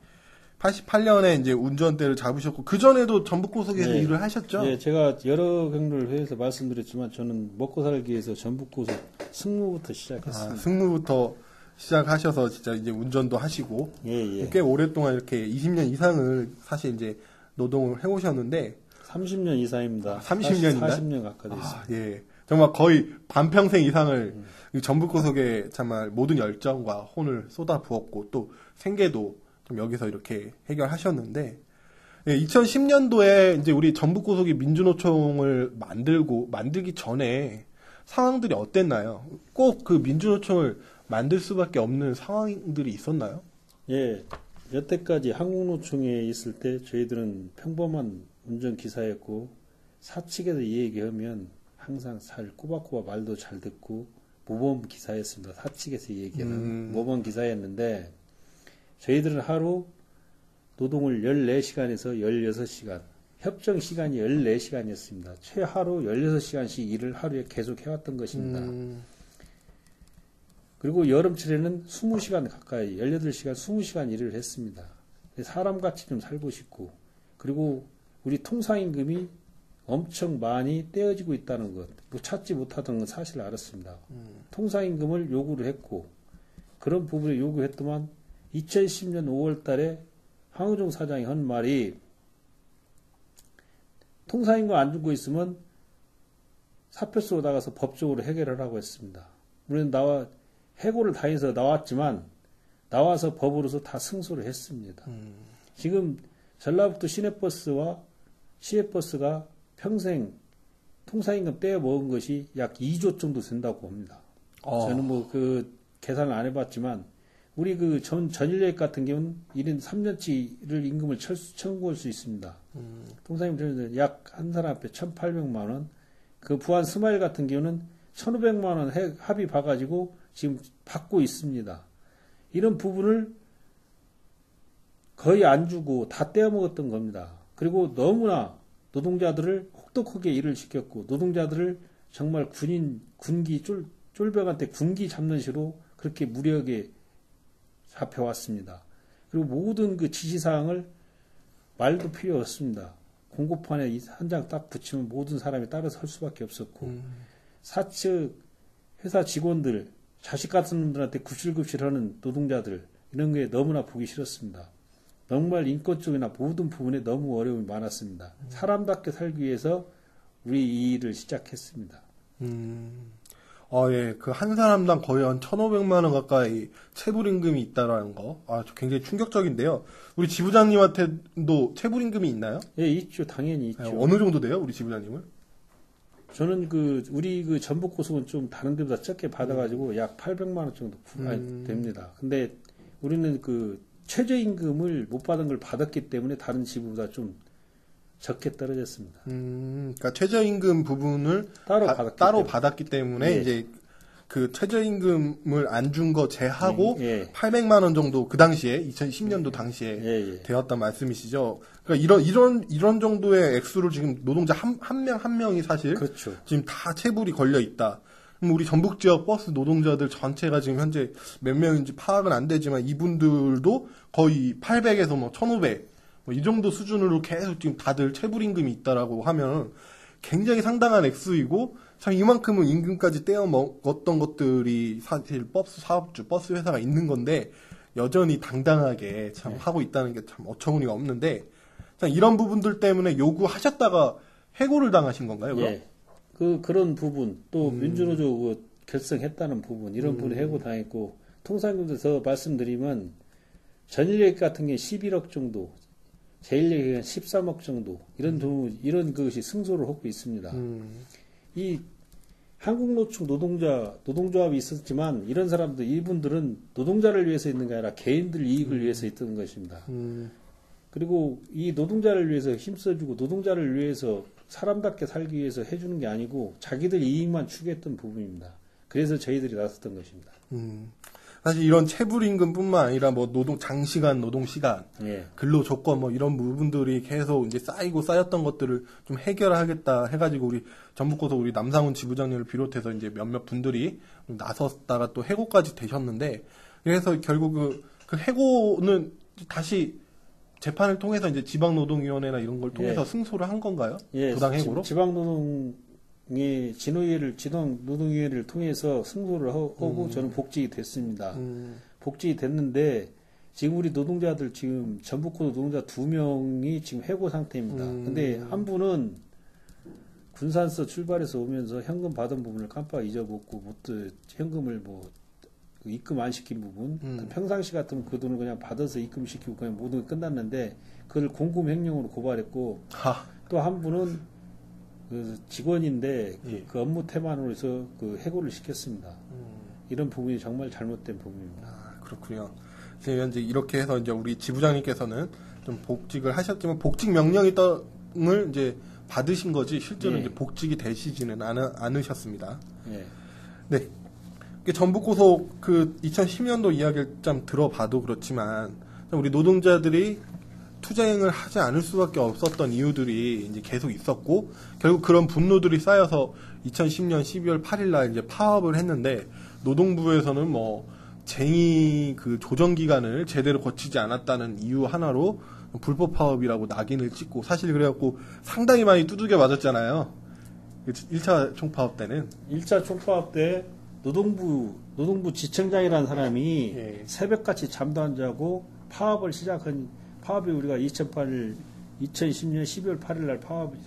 88년에 이제 운전대를 잡으셨고, 그전에도 전북고속에서 예. 일을 하셨죠? 예, 제가 여러 경로를 회해서 말씀드렸지만 저는 먹고 살기 위해서 전북고속 승무부터 시작했습니다. 아, 승무부터 시작하셔서 진짜 이제 운전도 하시고, 예, 예. 꽤 오랫동안 이렇게 20년 이상을 사실 이제 노동을 해오셨는데, 30년 이상입니다. 30년인가요? 40년 가까이 됐습니다. 아, 예. 정말 거의 반평생 이상을 이 전북고속에 정말 모든 열정과 혼을 쏟아부었고, 또 생계도 좀 여기서 이렇게 해결하셨는데, 예, 2010년도에 이제 우리 전북고속이 민주노총을 만들기 전에 상황들이 어땠나요? 꼭 그 민주노총을 만들 수밖에 없는 상황들이 있었나요? 예, 여태까지 한국노총에 있을 때 저희들은 평범한 운전기사였고 사측에서 얘기하면 항상 잘 꼬박꼬박 말도 잘 듣고 모범 기사였습니다. 사측에서 얘기하는 모범 기사였는데 저희들은 하루 노동을 14시간에서 16시간, 협정 시간이 14시간이었습니다. 최하루 16시간씩 일을 하루에 계속 해왔던 것입니다. 그리고 여름철에는 20시간 가까이, 18시간, 20시간 일을 했습니다. 사람같이 좀 살고 싶고, 그리고 우리 통상임금이 엄청 많이 떼어지고 있다는 것, 뭐 찾지 못하던 건 사실 알았습니다. 통상임금을 요구를 했고, 그런 부분을 요구했더만 2010년 5월 달에 황우종 사장이 한 말이 통상임금 안 주고 있으면 사표쓰고 나가서 법적으로 해결하라고 했습니다. 우리는 해고를 당해서 나왔지만 나와서 법으로서 다 승소를 했습니다. 지금 전라북도 시내버스와 시외버스가 평생 통상임금 떼어 먹은 것이 약 2조 정도 된다고 봅니다. 저는 뭐 그 계산을 안 해봤지만 우리 그 전인력 같은 경우는 1인 3년치를 임금을 청구할 수 있습니다. 통상임금 약 한 사람 앞에 1,800만 원. 그 부안 스마일 같은 경우는 1,500만 원 합의 봐가지고 지금 받고 있습니다. 이런 부분을 거의 안 주고 다 떼어먹었던 겁니다. 그리고 너무나 노동자들을 혹독하게 일을 시켰고 노동자들을 정말 군기 쫄병한테 군기 잡는 식으로 그렇게 무력에 잡혀왔습니다. 그리고 모든 그 지시사항을 말도 필요 없습니다. 공고판에 한 장 딱 붙이면 모든 사람이 따라서 할 수밖에 없었고 사측 회사 직원들 자식 같은 놈들한테 굽실굽실하는 노동자들 이런 게 너무나 보기 싫었습니다. 정말 인권 쪽이나 모든 부분에 너무 어려움이 많았습니다. 사람답게 살기 위해서 우리 이 일을 시작했습니다. 예, 그 한 사람당 거의 한 1,500만 원 가까이 체불임금이 있다라는 거, 굉장히 충격적인데요. 우리 지부장님한테도 체불임금이 있나요? 예, 있죠. 당연히 있죠. 어느 정도 돼요, 우리 지부장님은? 저는 우리 전북고속은 좀 다른 데보다 적게 받아가지고 약 800만 원 정도 됩니다. 근데 우리는 최저임금을 못 받은 걸 받았기 때문에 다른 지부보다 좀 적게 떨어졌습니다. 그러니까 최저임금 부분을 따로 받았기 때문에 예. 이제 그 최저임금을 안 준 거 제하고 예. 800만 원 정도 그 당시에 2010년도 당시에 예. 되었단 말씀이시죠. 그러니까 이런 정도의 액수를 지금 노동자 한 명 한 명이 사실 그렇죠. 지금 다 체불이 걸려 있다. 그럼 우리 전북 지역 버스 노동자들 전체가 지금 현재 몇 명인지 파악은 안 되지만 이분들도 거의 800에서 1,500 뭐 이 정도 수준으로 계속 지금 다들 체불임금이 있다라고 하면 굉장히 상당한 액수이고 참 이만큼은 임금까지 떼어 먹었던 것들이 사실 버스 사업주, 버스 회사가 있는 건데 여전히 당당하게 참 하고 있다는 게 참 어처구니가 없는데 참 이런 부분들 때문에 요구하셨다가 해고를 당하신 건가요? 그럼? 예. 그런 부분 또 민주노조 결성했다는 부분 이런 부분 해고 당했고 통상금에서 말씀드리면 전일역 같은 게 11억 정도, 제일역이 13억 정도 이런 것이 승소를 하고 있습니다. 이 한국노총 노동조합이 있었지만 이런 사람들 이분들은 노동자를 위해서 있는 게 아니라 개인들 이익을 위해서 있던 것입니다. 그리고 이 노동자를 위해서 힘써주고 노동자를 위해서 사람답게 살기 위해서 해주는 게 아니고 자기들 이익만 추구했던 부분입니다. 그래서 저희들이 나섰던 것입니다. 사실 이런 체불임금뿐만 아니라 뭐 장시간 노동시간, 예. 근로조건 뭐 이런 부분들이 계속 이제 쌓였던 것들을 좀 해결하겠다 해가지고 우리 전북고속 우리 남상훈 지부장님을 비롯해서 이제 몇몇 분들이 나섰다가 또 해고까지 되셨는데 그래서 결국 그 해고는 다시 재판을 통해서 이제 지방노동위원회나 이런 걸 통해서 예. 승소를 한 건가요? 예. 부당해고로? 지방노동의 지방노동위원회를 통해서 승소를 하고 저는 복직이 됐습니다. 복직이 됐는데 지금 우리 노동자들 지금 전북고 노동자 2명이 지금 해고 상태입니다. 근데 한 분은 군산서 출발해서 오면서 현금 받은 부분을 깜빡 잊어먹고 현금을 입금 안 시킨 부분 평상시 같으면 그 돈을 그냥 받아서 입금시키고 그냥 모든 게 끝났는데 그걸 공금 횡령으로 고발했고 또 한 분은 그 직원인데 예. 그 업무 태만으로 해서 그 해고를 시켰습니다. 이런 부분이 정말 잘못된 부분입니다. 그렇군요. 이제 이렇게 해서 이제 우리 지부장님께서는 좀 복직을 하셨지만 복직 명령을 이제 받으신 거지 실제로 예. 이제 복직이 되시지는 않으셨습니다. 예. 네. 전북고속 2010년도 이야기를 좀 들어봐도 그렇지만 우리 노동자들이 투쟁을 하지 않을 수밖에 없었던 이유들이 이제 계속 있었고 결국 그런 분노들이 쌓여서 2010년 12월 8일 날 이제 파업을 했는데 노동부에서는 쟁의 조정 기간을 제대로 거치지 않았다는 이유 하나로 불법 파업이라고 낙인을 찍고 사실 그래갖고 상당히 많이 두들겨 맞았잖아요. 1차 총파업 때는. 1차 총파업 때 노동부 지청장이라는 사람이 예. 새벽같이 잠도 안 자고 파업이 우리가 2010년 12월 8일 날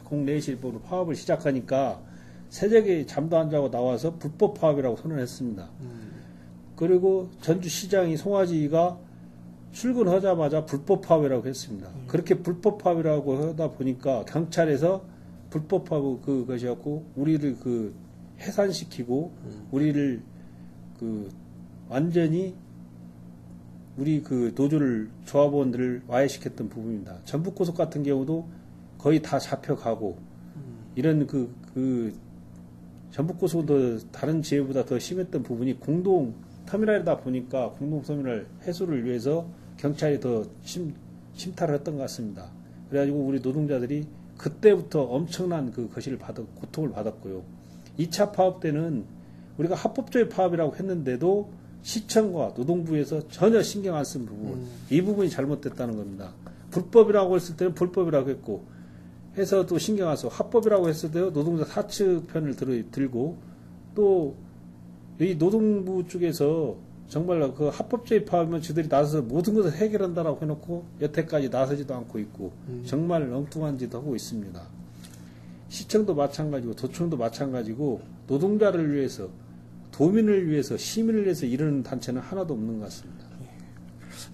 공내실법으로 파업을 시작하니까 새벽에 잠도 안 자고 나와서 불법 파업이라고 선언했습니다. 그리고 전주시장이 송아지가 출근하자마자 불법 파업이라고 했습니다. 그렇게 불법 파업이라고 하다 보니까 경찰에서 불법 파업 그것이었고 우리를 해산시키고 우리를 완전히 우리 노조를 조합원들을 와해시켰던 부분입니다. 전북고속 같은 경우도 거의 다 잡혀가고 이런 전북고속은 더 다른 지역보다 더 심했던 부분이 공동 터미널이다 보니까 공동 터미널 해소를 위해서 경찰이 더 침탈을 했던 것 같습니다. 그래가지고 우리 노동자들이 그때부터 엄청난 고통을 받았고요. 2차 파업 때는 우리가 합법적인 파업이라고 했는데도 시청과 노동부에서 전혀 신경 안 쓴 부분, 이 부분이 잘못됐다는 겁니다. 불법이라고 했을 때는 불법이라고 했고, 해서 또 신경 안 써. 합법이라고 했을 때도 노동자 사측 편을 들고, 또, 이 노동부 쪽에서 정말 합법적인 파업이면 저들이 나서서 모든 것을 해결한다라고 해놓고, 여태까지 나서지도 않고 있고, 정말 엉뚱한 짓 하고 있습니다. 시청도 마찬가지고, 도청도 마찬가지고, 노동자를 위해서, 도민을 위해서, 시민을 위해서 이러는 단체는 하나도 없는 것 같습니다.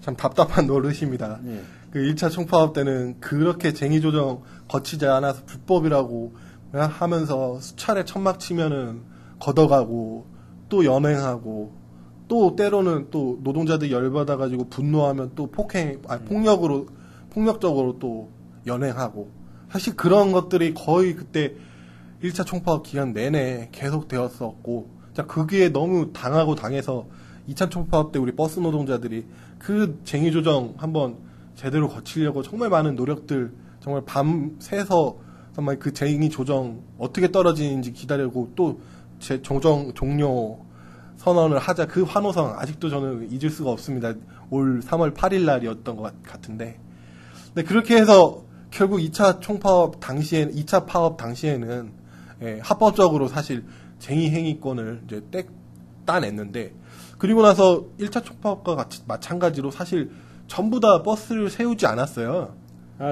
참 답답한 노릇입니다. 네. 1차 총파업 때는 그렇게 쟁의조정 거치지 않아서 불법이라고 하면서 수차례 천막 치면은 걷어가고 또 연행하고 또 때로는 또 노동자들이 열받아가지고 분노하면 또 폭력적으로 또 연행하고 사실 그런 것들이 거의 그때 1차 총파업 기간 내내 계속 되었었고 거기에 너무 당해서 2차 총파업 때 우리 버스 노동자들이 그 쟁의조정 한번 제대로 거치려고 정말 많은 노력들 정말 밤새서 정말 그 쟁의조정 어떻게 떨어지는지 기다리고 또 조정 종료 선언을 하자 그 환호성 아직도 저는 잊을 수가 없습니다. 올 3월 8일 날이었던 것 같은데 네, 그렇게 해서 결국 2차 총파업 당시에는, 2차 파업 당시에는, 합법적으로 사실 쟁의 행위권을 이제 따냈는데, 그리고 나서 1차 총파업과 마찬가지로 사실 전부 다 버스를 세우지 않았어요.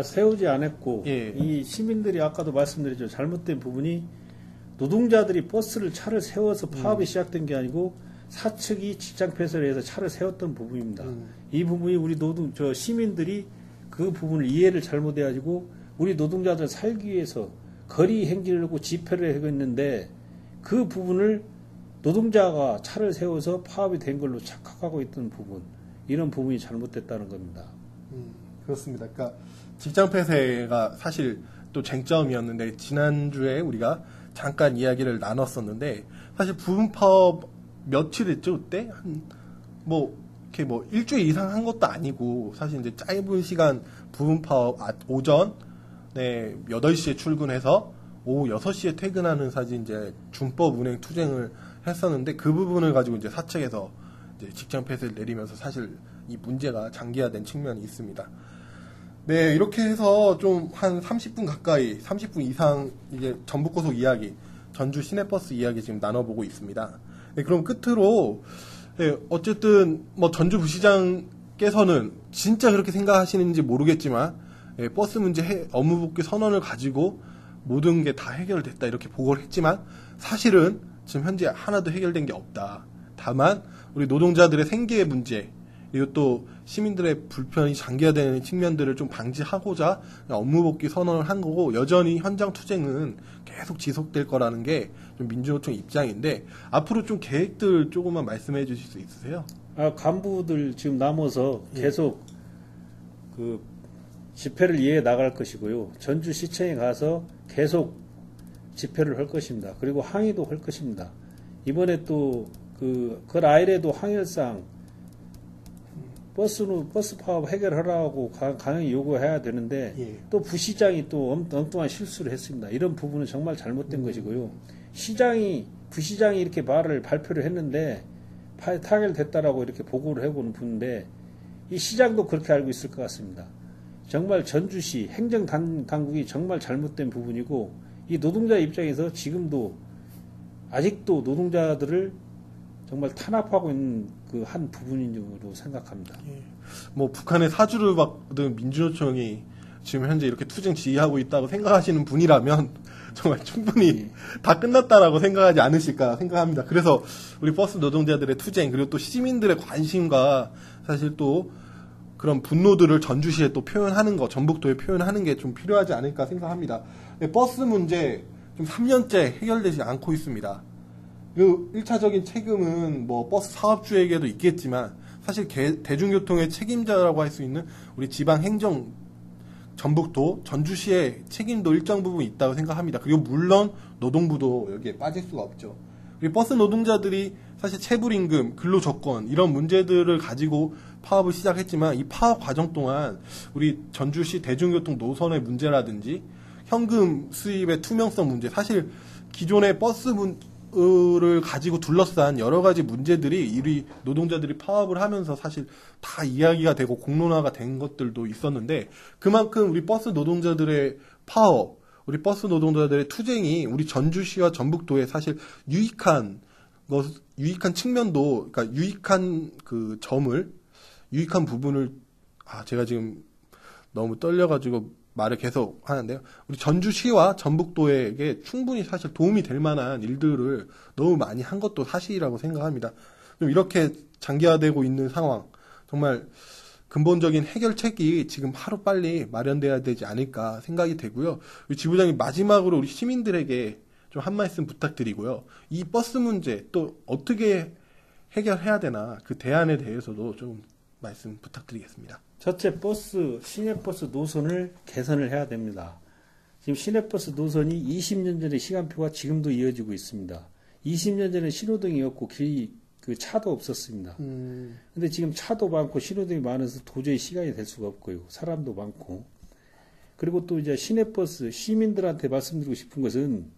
세우지 않았고, 예. 이 시민들이 아까도 말씀드렸죠. 잘못된 부분이 노동자들이 차를 세워서 파업이 시작된 게 아니고 사측이 직장 폐쇄를 해서 차를 세웠던 부분입니다. 이 부분이 우리 시민들이 그 부분을 이해를 잘못해가지고 우리 노동자들 살기 위해서 거리 행진을 하고 집회를 하고 있는데 그 부분을 노동자가 차를 세워서 파업이 된 걸로 착각하고 있던 부분, 이런 부분이 잘못됐다는 겁니다. 그렇습니다. 그러니까 직장 폐쇄가 사실 또 쟁점이었는데 지난주에 우리가 잠깐 이야기를 나눴었는데 사실 부분 파업 며칠 했죠 그때 이렇게 일주일 이상 한 것도 아니고 사실 이제 짧은 시간 부분 파업 오전 8시에 출근해서 오후 6시에 퇴근하는 사실 이제 준법 운행 투쟁을 했었는데 그 부분을 가지고 이제 사측에서 이제 직장 폐쇄를 내리면서 사실 이 문제가 장기화된 측면이 있습니다. 네, 이렇게 해서 좀 한 30분 가까이, 30분 이상 이제 전북고속 이야기, 전주 시내버스 이야기 지금 나눠보고 있습니다. 네, 그럼 끝으로, 어쨌든 전주부시장께서는 진짜 그렇게 생각하시는지 모르겠지만, 버스 문제 업무 복귀 선언을 가지고 모든 게 다 해결됐다 이렇게 보고를 했지만, 사실은 지금 현재 하나도 해결된 게 없다. 다만, 우리 노동자들의 생계의 문제, 그리고 또 시민들의 불편이 장기화되는 측면들을 좀 방지하고자 업무 복귀 선언을 한 거고 여전히 현장 투쟁은 계속 지속될 거라는 게 좀 민주노총 입장인데 앞으로 좀 계획들 조금만 말씀해 주실 수 있으세요? 간부들 지금 남아서 계속 그 집회를 이어해 나갈 것이고요. 전주시청에 가서 계속 집회를 할 것입니다. 그리고 항의도 할 것입니다. 이번에 또 그 라일에도 항일상 버스 파업 해결하라고 강하게 요구해야 되는데 또 부시장이 또 엉뚱한 실수를 했습니다. 이런 부분은 정말 잘못된 것이고요. 부시장이 이렇게 발표를 했는데 타결됐다라고 이렇게 보고를 해보는 분인데 이 시장도 그렇게 알고 있을 것 같습니다. 정말 전주시 행정당국이 정말 잘못된 부분이고 이 노동자 입장에서 지금도 아직도 노동자들을 정말 탄압하고 있는 그 한 부분으로 생각합니다. 북한의 사주를 받은 민주노총이 지금 현재 이렇게 투쟁 지휘하고 있다고 생각하시는 분이라면 정말 충분히 다 끝났다라고 생각하지 않으실까 생각합니다. 그래서 우리 버스 노동자들의 투쟁 그리고 또 시민들의 관심과 사실 또 그런 분노들을 전주시에 또 표현하는 거, 전북도에 표현하는 게 좀 필요하지 않을까 생각합니다. 버스 문제 좀 3년째 해결되지 않고 있습니다. 그 1차적인 책임은 버스 사업주에게도 있겠지만 사실 대중교통의 책임자라고 할 수 있는 우리 지방행정 전북도 전주시의 책임도 일정 부분 있다고 생각합니다. 그리고 물론 노동부도 여기에 빠질 수가 없죠. 우리 버스 노동자들이 사실 체불임금, 근로조건 이런 문제들을 가지고 파업을 시작했지만 이 파업 과정 동안 우리 전주시 대중교통 노선의 문제라든지 현금 수입의 투명성 문제 사실 기존의 버스를 가지고 둘러싼 여러 가지 문제들이 우리 노동자들이 파업을 하면서 사실 다 이야기가 되고 공론화가 된 것들도 있었는데 그만큼 우리 버스 노동자들의 파업, 우리 버스 노동자들의 투쟁이 우리 전주시와 전북도에 사실 유익한 측면도, 그러니까 유익한 유익한 부분을, 제가 지금 너무 떨려가지고 말을 계속 하는데요. 우리 전주시와 전북도에게 충분히 사실 도움이 될 만한 일들을 너무 많이 한 것도 사실이라고 생각합니다. 좀 이렇게 장기화되고 있는 상황, 정말 근본적인 해결책이 지금 하루빨리 마련돼야 되지 않을까 생각이 되고요. 우리 지부장님 마지막으로 우리 시민들에게 좀 한 말씀 부탁드리고요. 이 버스 문제 또 어떻게 해결해야 되나 그 대안에 대해서도 좀 말씀 부탁드리겠습니다. 첫째, 시내버스 노선을 개선을 해야 됩니다. 지금 시내버스 노선이 20년 전의 시간표가 지금도 이어지고 있습니다. 20년 전에 신호등이었고 그 차도 없었습니다. 근데 지금 차도 많고 신호등이 많아서 도저히 시간이 될 수가 없고요. 사람도 많고. 그리고 또 이제 시내버스 시민들한테 말씀드리고 싶은 것은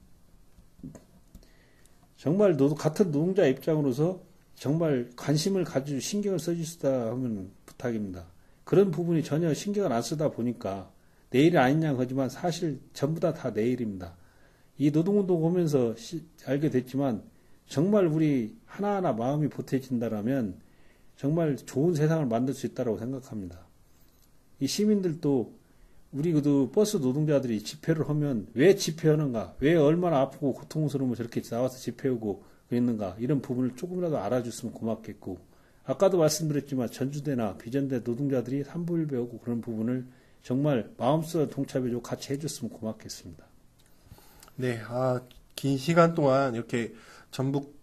정말 같은 노동자 입장으로서 정말 관심을 가지고 신경을 써주시다 하면 부탁입니다. 그런 부분이 전혀 신경을 안 쓰다 보니까 내일이 아니냐 하지만 사실 전부 다 내일입니다. 이 노동운동 보면서 알게 됐지만 정말 우리 하나하나 마음이 보태진다라면 정말 좋은 세상을 만들 수 있다고 생각합니다. 이 시민들도 우리 그 버스 노동자들이 집회를 하면 왜 집회하는가, 왜 얼마나 아프고 고통스러우면 저렇게 나와서 집회하고 그랬는가, 이런 부분을 조금이라도 알아줬으면 고맙겠고, 아까도 말씀드렸지만 전주대나 비전대 노동자들이 산부일배하고 그런 부분을 정말 마음속에 동참해주고 같이 해줬으면 고맙겠습니다. 네, 긴 시간 동안 이렇게 전북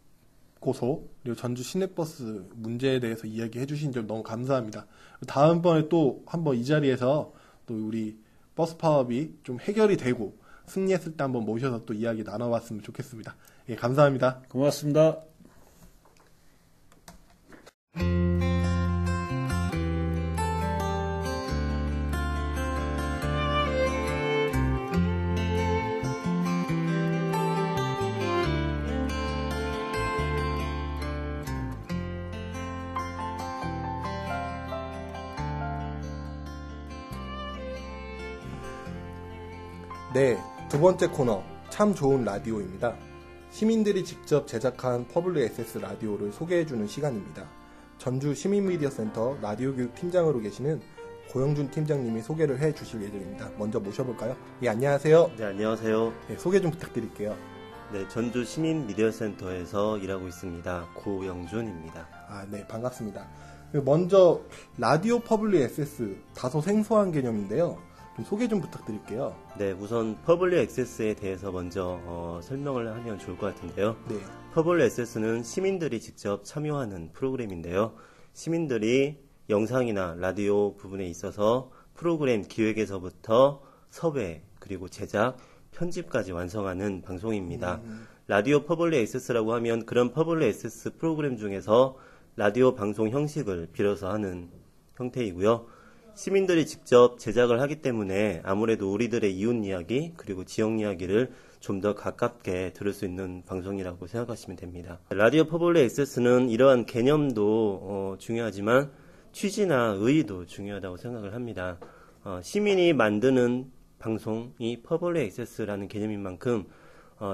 고속 그리고 전주 시내버스 문제에 대해서 이야기해 주신 점 너무 감사합니다. 다음번에 또 한번 이 자리에서 또 우리 버스 파업이 좀 해결이 되고 승리했을 때 한번 모셔서 또 이야기 나눠봤으면 좋겠습니다. 예, 감사합니다. 고맙습니다. 네, 두 번째 코너 참 좋은 라디오입니다. 시민들이 직접 제작한 퍼블릭 액세스 라디오를 소개해주는 시간입니다. 전주 시민미디어센터 라디오 교육 팀장으로 계시는 고영준 팀장님이 소개를 해주실 예정입니다. 먼저 모셔볼까요? 예, 안녕하세요. 네, 안녕하세요. 네, 소개 좀 부탁드릴게요. 네, 전주 시민미디어센터에서 일하고 있습니다. 고영준입니다. 네, 반갑습니다. 먼저 라디오 퍼블릭 액세스 다소 생소한 개념인데요. 좀 소개 좀 부탁드릴게요. 네, 우선 퍼블릭 액세스에 대해서 먼저 설명을 하면 좋을 것 같은데요. 네. 퍼블릭 액세스는 시민들이 직접 참여하는 프로그램인데요. 시민들이 영상이나 라디오 부분에 있어서 프로그램 기획에서부터 섭외, 그리고 제작, 편집까지 완성하는 방송입니다. 라디오 퍼블릭 액세스라고 하면 그런 퍼블릭 액세스 프로그램 중에서 라디오 방송 형식을 빌어서 하는 형태이고요. 시민들이 직접 제작을 하기 때문에 아무래도 우리들의 이웃 이야기 그리고 지역 이야기를 좀 더 가깝게 들을 수 있는 방송이라고 생각하시면 됩니다. 라디오 퍼블릭 액세스는 이러한 개념도 중요하지만 취지나 의의도 중요하다고 생각을 합니다. 시민이 만드는 방송이 퍼블릭 액세스라는 개념인 만큼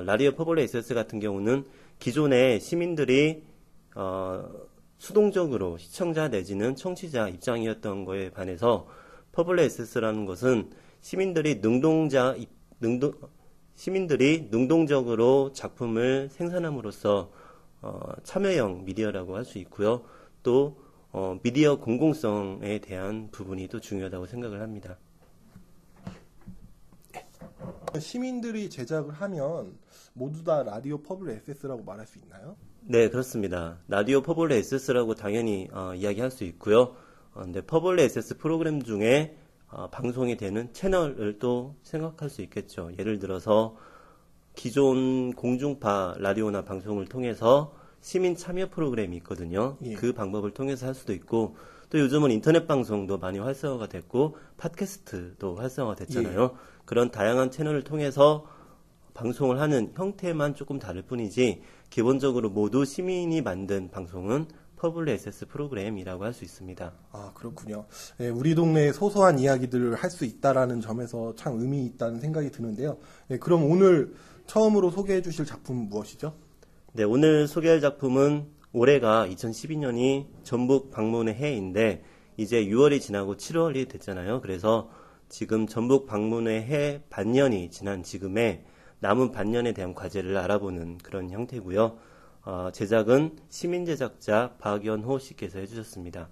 라디오 퍼블릭 액세스 같은 경우는 기존에 시민들이 수동적으로 시청자 내지는 청취자 입장이었던 거에 반해서 퍼블릭 액세스라는 것은 시민들이 능동적으로 작품을 생산함으로써 참여형 미디어라고 할 수 있고요. 또 미디어 공공성에 대한 부분이 또 중요하다고 생각을 합니다. 시민들이 제작을 하면 모두 다 라디오 퍼블릭 액세스라고 말할 수 있나요? 네, 그렇습니다. 라디오 퍼블릭 액세스라고 당연히 이야기할 수 있고요. 근데 퍼블릭 액세스 프로그램 중에 방송이 되는 채널을 또 생각할 수 있겠죠. 예를 들어서 기존 공중파 라디오나 방송을 통해서 시민 참여 프로그램이 있거든요. 예. 그 방법을 통해서 할 수도 있고, 또 요즘은 인터넷 방송도 많이 활성화가 됐고 팟캐스트도 활성화가 됐잖아요. 예. 그런 다양한 채널을 통해서 방송을 하는 형태만 조금 다를 뿐이지 기본적으로 모두 시민이 만든 방송은 퍼블릭 액세스 프로그램이라고 할 수 있습니다. 그렇군요. 네, 우리 동네의 소소한 이야기들을 할 수 있다라는 점에서 참 의미 있다는 생각이 드는데요. 네, 그럼 오늘 처음으로 소개해 주실 작품은 무엇이죠? 네, 오늘 소개할 작품은 올해가 2012년이 전북 방문의 해인데 이제 6월이 지나고 7월이 됐잖아요. 그래서 지금 전북 방문의 해 반년이 지난 지금에 남은 반년에 대한 과제를 알아보는 그런 형태고요. 제작은 시민제작자 박연호 씨께서 해주셨습니다.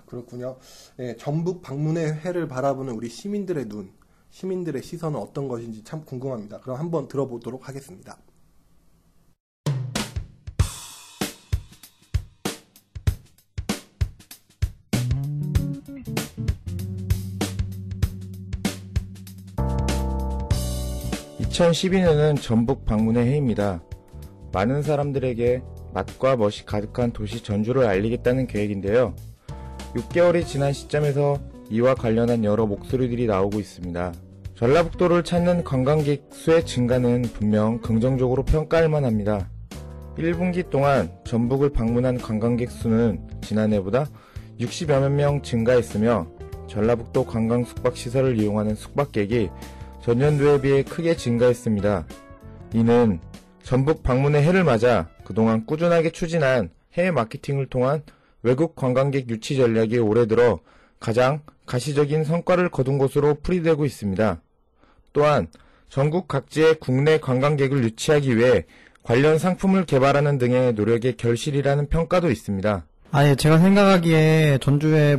그렇군요. 네, 전북 방문의 해를 바라보는 우리 시민들의 눈, 시민들의 시선은 어떤 것인지 참 궁금합니다. 그럼 한번 들어보도록 하겠습니다. (2012년은) 전북 방문의 해입니다. 많은 사람들에게 맛과 멋이 가득한 도시 전주를 알리겠다는 계획인데요. 6개월이 지난 시점에서 이와 관련한 여러 목소리들이 나오고 있습니다. 전라북도를 찾는 관광객 수의 증가는 분명 긍정적으로 평가할 만합니다. 1분기 동안 전북을 방문한 관광객 수는 지난해보다 60여만 명 증가했으며 전라북도 관광 숙박시설을 이용하는 숙박객이 전년도에 비해 크게 증가했습니다. 이는 전북 방문의 해를 맞아 그동안 꾸준하게 추진한 해외 마케팅을 통한 외국 관광객 유치 전략이 올해 들어 가장 가시적인 성과를 거둔 것으로 풀이되고 있습니다. 또한 전국 각지의 국내 관광객을 유치하기 위해 관련 상품을 개발하는 등의 노력의 결실이라는 평가도 있습니다. 예, 제가 생각하기에 전주에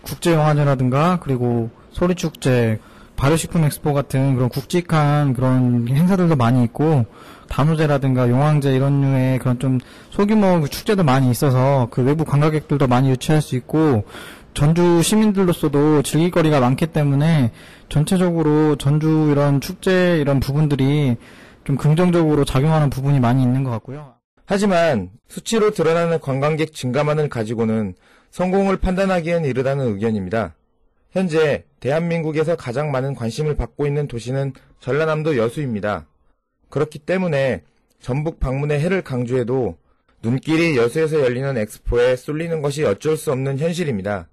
국제영화제라든가 그리고 소리축제, 발효식품 엑스포 같은 그런 굵직한 그런 행사들도 많이 있고, 단오제라든가 용왕제 이런 류의 그런 좀 소규모 축제도 많이 있어서 그 외부 관광객들도 많이 유치할 수 있고, 전주 시민들로서도 즐길거리가 많기 때문에 전체적으로 전주 이런 축제 이런 부분들이 좀 긍정적으로 작용하는 부분이 많이 있는 것 같고요. 하지만 수치로 드러나는 관광객 증가만을 가지고는 성공을 판단하기엔 이르다는 의견입니다. 현재 대한민국에서 가장 많은 관심을 받고 있는 도시는 전라남도 여수입니다. 그렇기 때문에 전북 방문의 해를 강조해도 눈길이 여수에서 열리는 엑스포에 쏠리는 것이 어쩔 수 없는 현실입니다.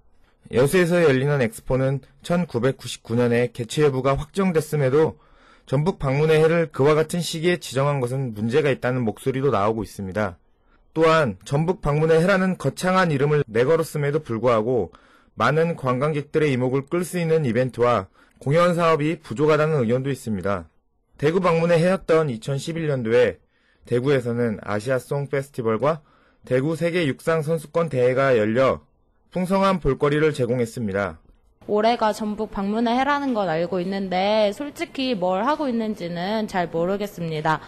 여수에서 열리는 엑스포는 1999년에 개최 여부가 확정됐음에도 전북 방문의 해를 그와 같은 시기에 지정한 것은 문제가 있다는 목소리도 나오고 있습니다. 또한 전북 방문의 해라는 거창한 이름을 내걸었음에도 불구하고 많은 관광객들의 이목을 끌 수 있는 이벤트와 공연 사업이 부족하다는 의견도 있습니다. 대구 방문의 해였던 2011년도에 대구에서는 아시아송 페스티벌과 대구 세계 육상 선수권 대회가 열려 풍성한 볼거리를 제공했습니다. 올해가 전북 방문의 해라는 건 알고 있는데 솔직히 뭘 하고 있는지는 잘 모르겠습니다.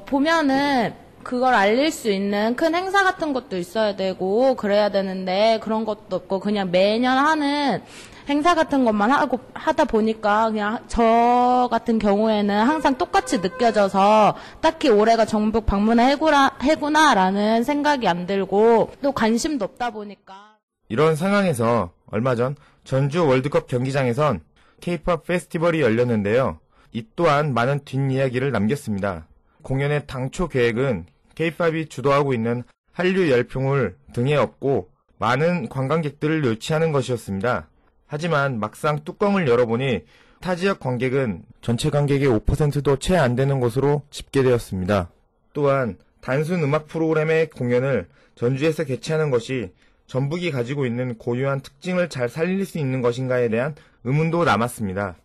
보면은 그걸 알릴 수 있는 큰 행사 같은 것도 있어야 되고 그래야 되는데 그런 것도 없고 그냥 매년 하는 행사 같은 것만 하다 보니까 그냥 저 같은 경우에는 항상 똑같이 느껴져서 딱히 올해가 전북 방문의 해구나라는 생각이 안 들고 또 관심도 없다 보니까. 이런 상황에서 얼마 전 전주 월드컵 경기장에선 K-POP 페스티벌이 열렸는데요. 이 또한 많은 뒷이야기를 남겼습니다. 공연의 당초 계획은 K-POP이 주도하고 있는 한류 열풍을 등에 업고 많은 관광객들을 유치하는 것이었습니다. 하지만 막상 뚜껑을 열어보니 타 지역 관객은 전체 관객의 5%도 채 안 되는 것으로 집계되었습니다. 또한 단순 음악 프로그램의 공연을 전주에서 개최하는 것이 전북이 가지고 있는 고유한 특징을 잘 살릴 수 있는 것인가에 대한 의문도 남았습니다.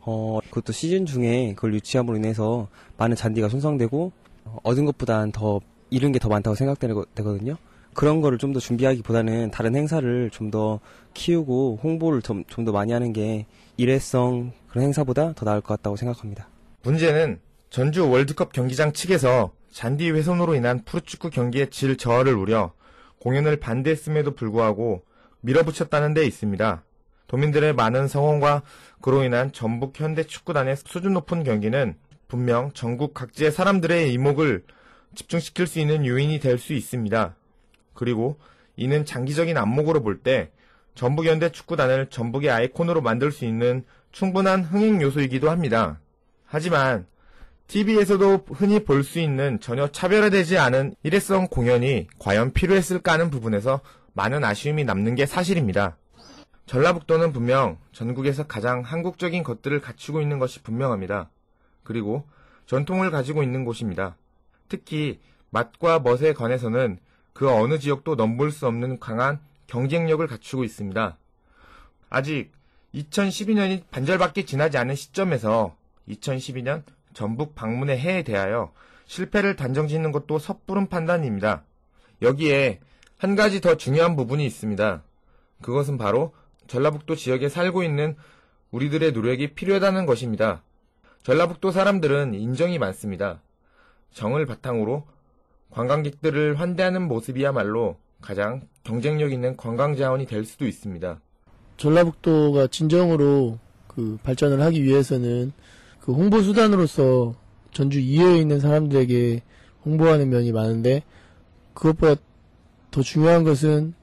그것도 시즌 중에 그걸 유치함으로 인해서 많은 잔디가 손상되고 얻은 것보단 더 잃은 게 더 많다고 생각되거든요. 그런 거를 좀 더 준비하기보다는 다른 행사를 좀 더 키우고 홍보를 좀 더 많이 하는 게 일회성 그런 행사보다 더 나을 것 같다고 생각합니다. 문제는 전주 월드컵 경기장 측에서 잔디 훼손으로 인한 프로축구 경기의 질 저하를 우려 공연을 반대했음에도 불구하고 밀어붙였다는 데 있습니다. 도민들의 많은 성원과 그로 인한 전북 현대축구단의 수준 높은 경기는 분명 전국 각지의 사람들의 이목을 집중시킬 수 있는 요인이 될 수 있습니다. 그리고 이는 장기적인 안목으로 볼 때 전북 현대축구단을 전북의 아이콘으로 만들 수 있는 충분한 흥행 요소이기도 합니다. 하지만 TV에서도 흔히 볼 수 있는 전혀 차별화되지 않은 일회성 공연이 과연 필요했을까 하는 부분에서 많은 아쉬움이 남는 게 사실입니다. 전라북도는 분명 전국에서 가장 한국적인 것들을 갖추고 있는 것이 분명합니다. 그리고 전통을 가지고 있는 곳입니다. 특히 맛과 멋에 관해서는 그 어느 지역도 넘볼 수 없는 강한 경쟁력을 갖추고 있습니다. 아직 2012년이 반절밖에 지나지 않은 시점에서 2012년 전북 방문의 해에 대하여 실패를 단정짓는 것도 섣부른 판단입니다. 여기에 한 가지 더 중요한 부분이 있습니다. 그것은 바로 전라북도 지역에 살고 있는 우리들의 노력이 필요하다는 것입니다. 전라북도 사람들은 인정이 많습니다. 정을 바탕으로 관광객들을 환대하는 모습이야말로 가장 경쟁력 있는 관광 자원이 될 수도 있습니다. 전라북도가 진정으로 발전을 하기 위해서는 홍보 수단으로서 전주 이외에 있는 사람들에게 홍보하는 면이 많은데 그것보다 더 중요한 것은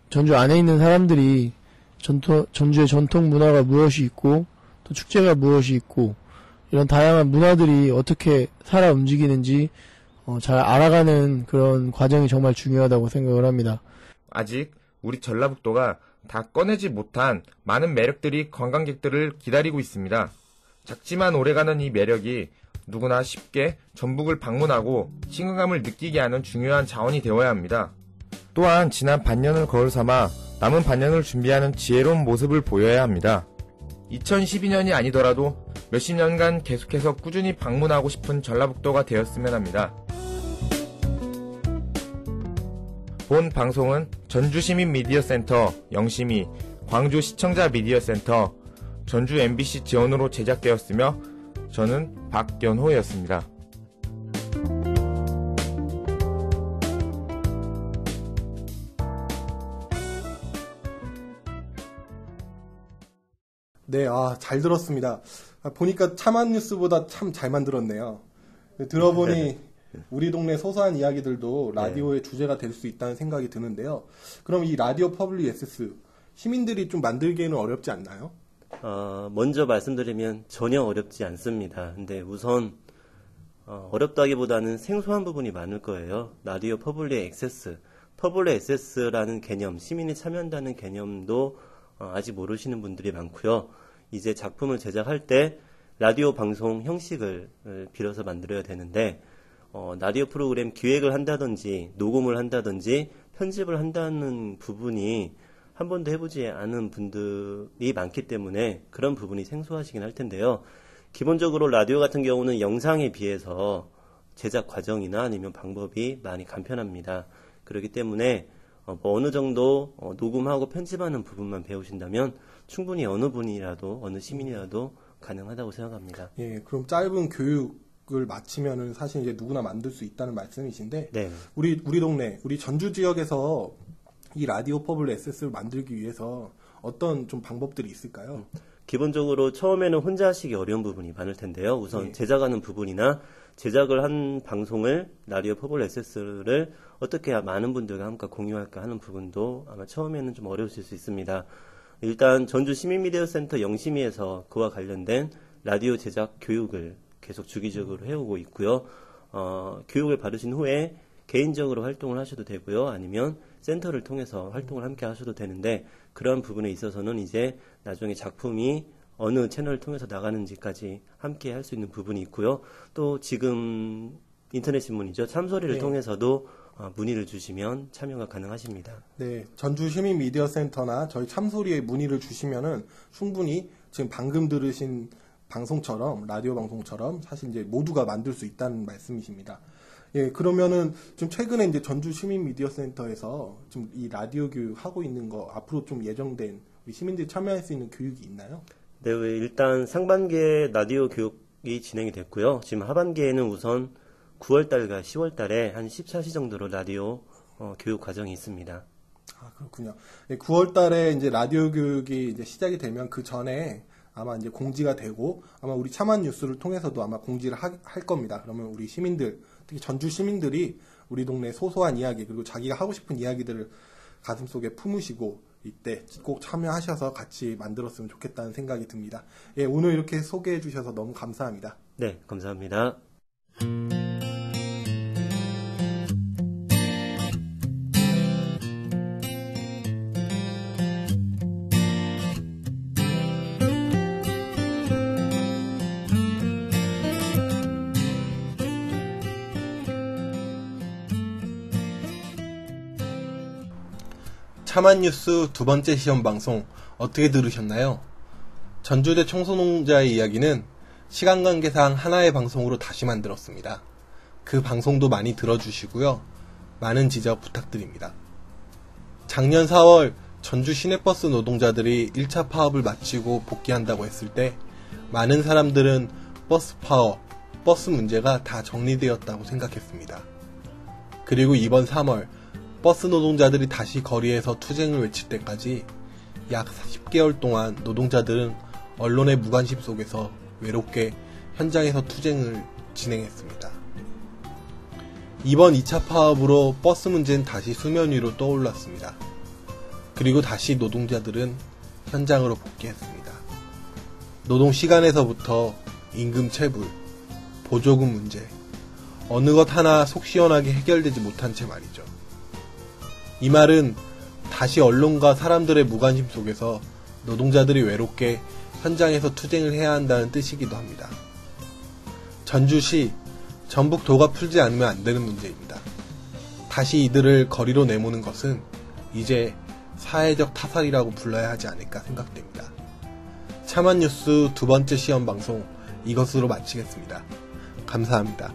전주 안에 있는 사람들이 전주의 전통 문화가 무엇이 있고 또 축제가 무엇이 있고 이런 다양한 문화들이 어떻게 살아 움직이는지 잘 알아가는 그런 과정이 정말 중요하다고 생각을 합니다. 아직 우리 전라북도가 다 꺼내지 못한 많은 매력들이 관광객들을 기다리고 있습니다. 작지만 오래가는 이 매력이 누구나 쉽게 전북을 방문하고 친근감을 느끼게 하는 중요한 자원이 되어야 합니다. 또한 지난 반년을 거울 삼아 남은 반년을 준비하는 지혜로운 모습을 보여야 합니다. 2012년이 아니더라도 몇십 년간 계속해서 꾸준히 방문하고 싶은 전라북도가 되었으면 합니다. 본 방송은 전주시민미디어센터 영시미, 광주시청자미디어센터, 전주 MBC 지원으로 제작되었으며 저는 박연호였습니다. 네, 잘 들었습니다. 보니까 참한 뉴스보다 참 잘 만들었네요. 들어보니 우리 동네 소소한 이야기들도 라디오의 주제가 될 수 있다는 생각이 드는데요. 그럼 이 라디오 퍼블릭 액세스 시민들이 좀 만들기에는 어렵지 않나요? 먼저 말씀드리면 전혀 어렵지 않습니다. 근데 우선 어렵다기보다는 생소한 부분이 많을 거예요. 라디오 퍼블릭 액세스라는 개념, 시민이 참여한다는 개념도 아직 모르시는 분들이 많고요. 이제 작품을 제작할 때 라디오 방송 형식을 빌어서 만들어야 되는데 라디오 프로그램 기획을 한다든지 녹음을 한다든지 편집을 한다는 부분이 한 번도 해보지 않은 분들이 많기 때문에 그런 부분이 생소하시긴 할 텐데요. 기본적으로 라디오 같은 경우는 영상에 비해서 제작 과정이나 아니면 방법이 많이 간편합니다. 그렇기 때문에 어느 정도 녹음하고 편집하는 부분만 배우신다면 충분히 어느 분이라도 어느 시민이라도 가능하다고 생각합니다. 예, 그럼 짧은 교육을 마치면은 사실 이제 누구나 만들 수 있다는 말씀이신데, 네. 우리 동네, 우리 전주 지역에서 이 라디오 퍼블릭 액세스를 만들기 위해서 어떤 좀 방법들이 있을까요? 기본적으로 처음에는 혼자 하시기 어려운 부분이 많을 텐데요. 우선 제작하는 부분이나 제작을 한 방송을 라디오 퍼블릭 액세스를 어떻게 많은 분들과 함께 공유할까 하는 부분도 아마 처음에는 좀 어려우실 수 있습니다. 일단 전주 시민미디어센터 영심위에서 그와 관련된 라디오 제작 교육을 계속 주기적으로 해오고 있고요. 교육을 받으신 후에 개인적으로 활동을 하셔도 되고요. 아니면 센터를 통해서 활동을 함께 하셔도 되는데 그러한 부분에 있어서는 이제 나중에 작품이 어느 채널을 통해서 나가는지까지 함께 할 수 있는 부분이 있고요. 또 지금 인터넷 신문이죠. 참소리를 통해서도 문의를 주시면 참여가 가능하십니다. 네, 전주 시민 미디어 센터나 저희 참소리에 문의를 주시면은 충분히 지금 방금 들으신 방송처럼 라디오 방송처럼 사실 이제 모두가 만들 수 있다는 말씀이십니다. 예, 그러면은 좀 최근에 이제 전주 시민 미디어 센터에서 좀 이 라디오 교육 하고 있는 거 앞으로 좀 예정된 우리 시민들이 참여할 수 있는 교육이 있나요? 네, 일단 상반기에 라디오 교육이 진행이 됐고요. 지금 하반기에는 우선 9월달과 10월달에 한 14시 정도로 라디오 교육 과정이 있습니다. 아, 그렇군요. 네, 9월달에 이제 라디오 교육이 이제 시작이 되면 그 전에 아마 이제 공지가 되고 아마 우리 참한 뉴스를 통해서도 아마 공지를 할 겁니다. 그러면 우리 시민들, 특히 전주 시민들이 우리 동네 소소한 이야기 그리고 자기가 하고 싶은 이야기들을 가슴속에 품으시고 이때 꼭 참여하셔서 같이 만들었으면 좋겠다는 생각이 듭니다. 예, 오늘 이렇게 소개해 주셔서 너무 감사합니다. 네, 감사합니다. 참한 뉴스 두 번째 시험 방송 어떻게 들으셨나요? 전주대 청소농자의 이야기는 시간 관계상 하나의 방송으로 다시 만들었습니다. 그 방송도 많이 들어주시고요. 많은 지적 부탁드립니다. 작년 4월 전주 시내버스 노동자들이 1차 파업을 마치고 복귀한다고 했을 때 많은 사람들은 버스 파업, 버스 문제가 다 정리되었다고 생각했습니다. 그리고 이번 3월 버스 노동자들이 다시 거리에서 투쟁을 외칠 때까지 약 10개월 동안 노동자들은 언론의 무관심 속에서 외롭게 현장에서 투쟁을 진행했습니다. 이번 2차 파업으로 버스 문제는 다시 수면 위로 떠올랐습니다. 그리고 다시 노동자들은 현장으로 복귀했습니다. 노동 시간에서부터 임금 체불, 보조금 문제, 어느 것 하나 속 시원하게 해결되지 못한 채 말이죠. 이 말은 다시 언론과 사람들의 무관심 속에서 노동자들이 외롭게 현장에서 투쟁을 해야 한다는 뜻이기도 합니다. 전주시, 전북도가 풀지 않으면 안 되는 문제입니다. 다시 이들을 거리로 내모는 것은 이제 사회적 타살이라고 불러야 하지 않을까 생각됩니다. 참한뉴스 두 번째 시험 방송 이것으로 마치겠습니다. 감사합니다.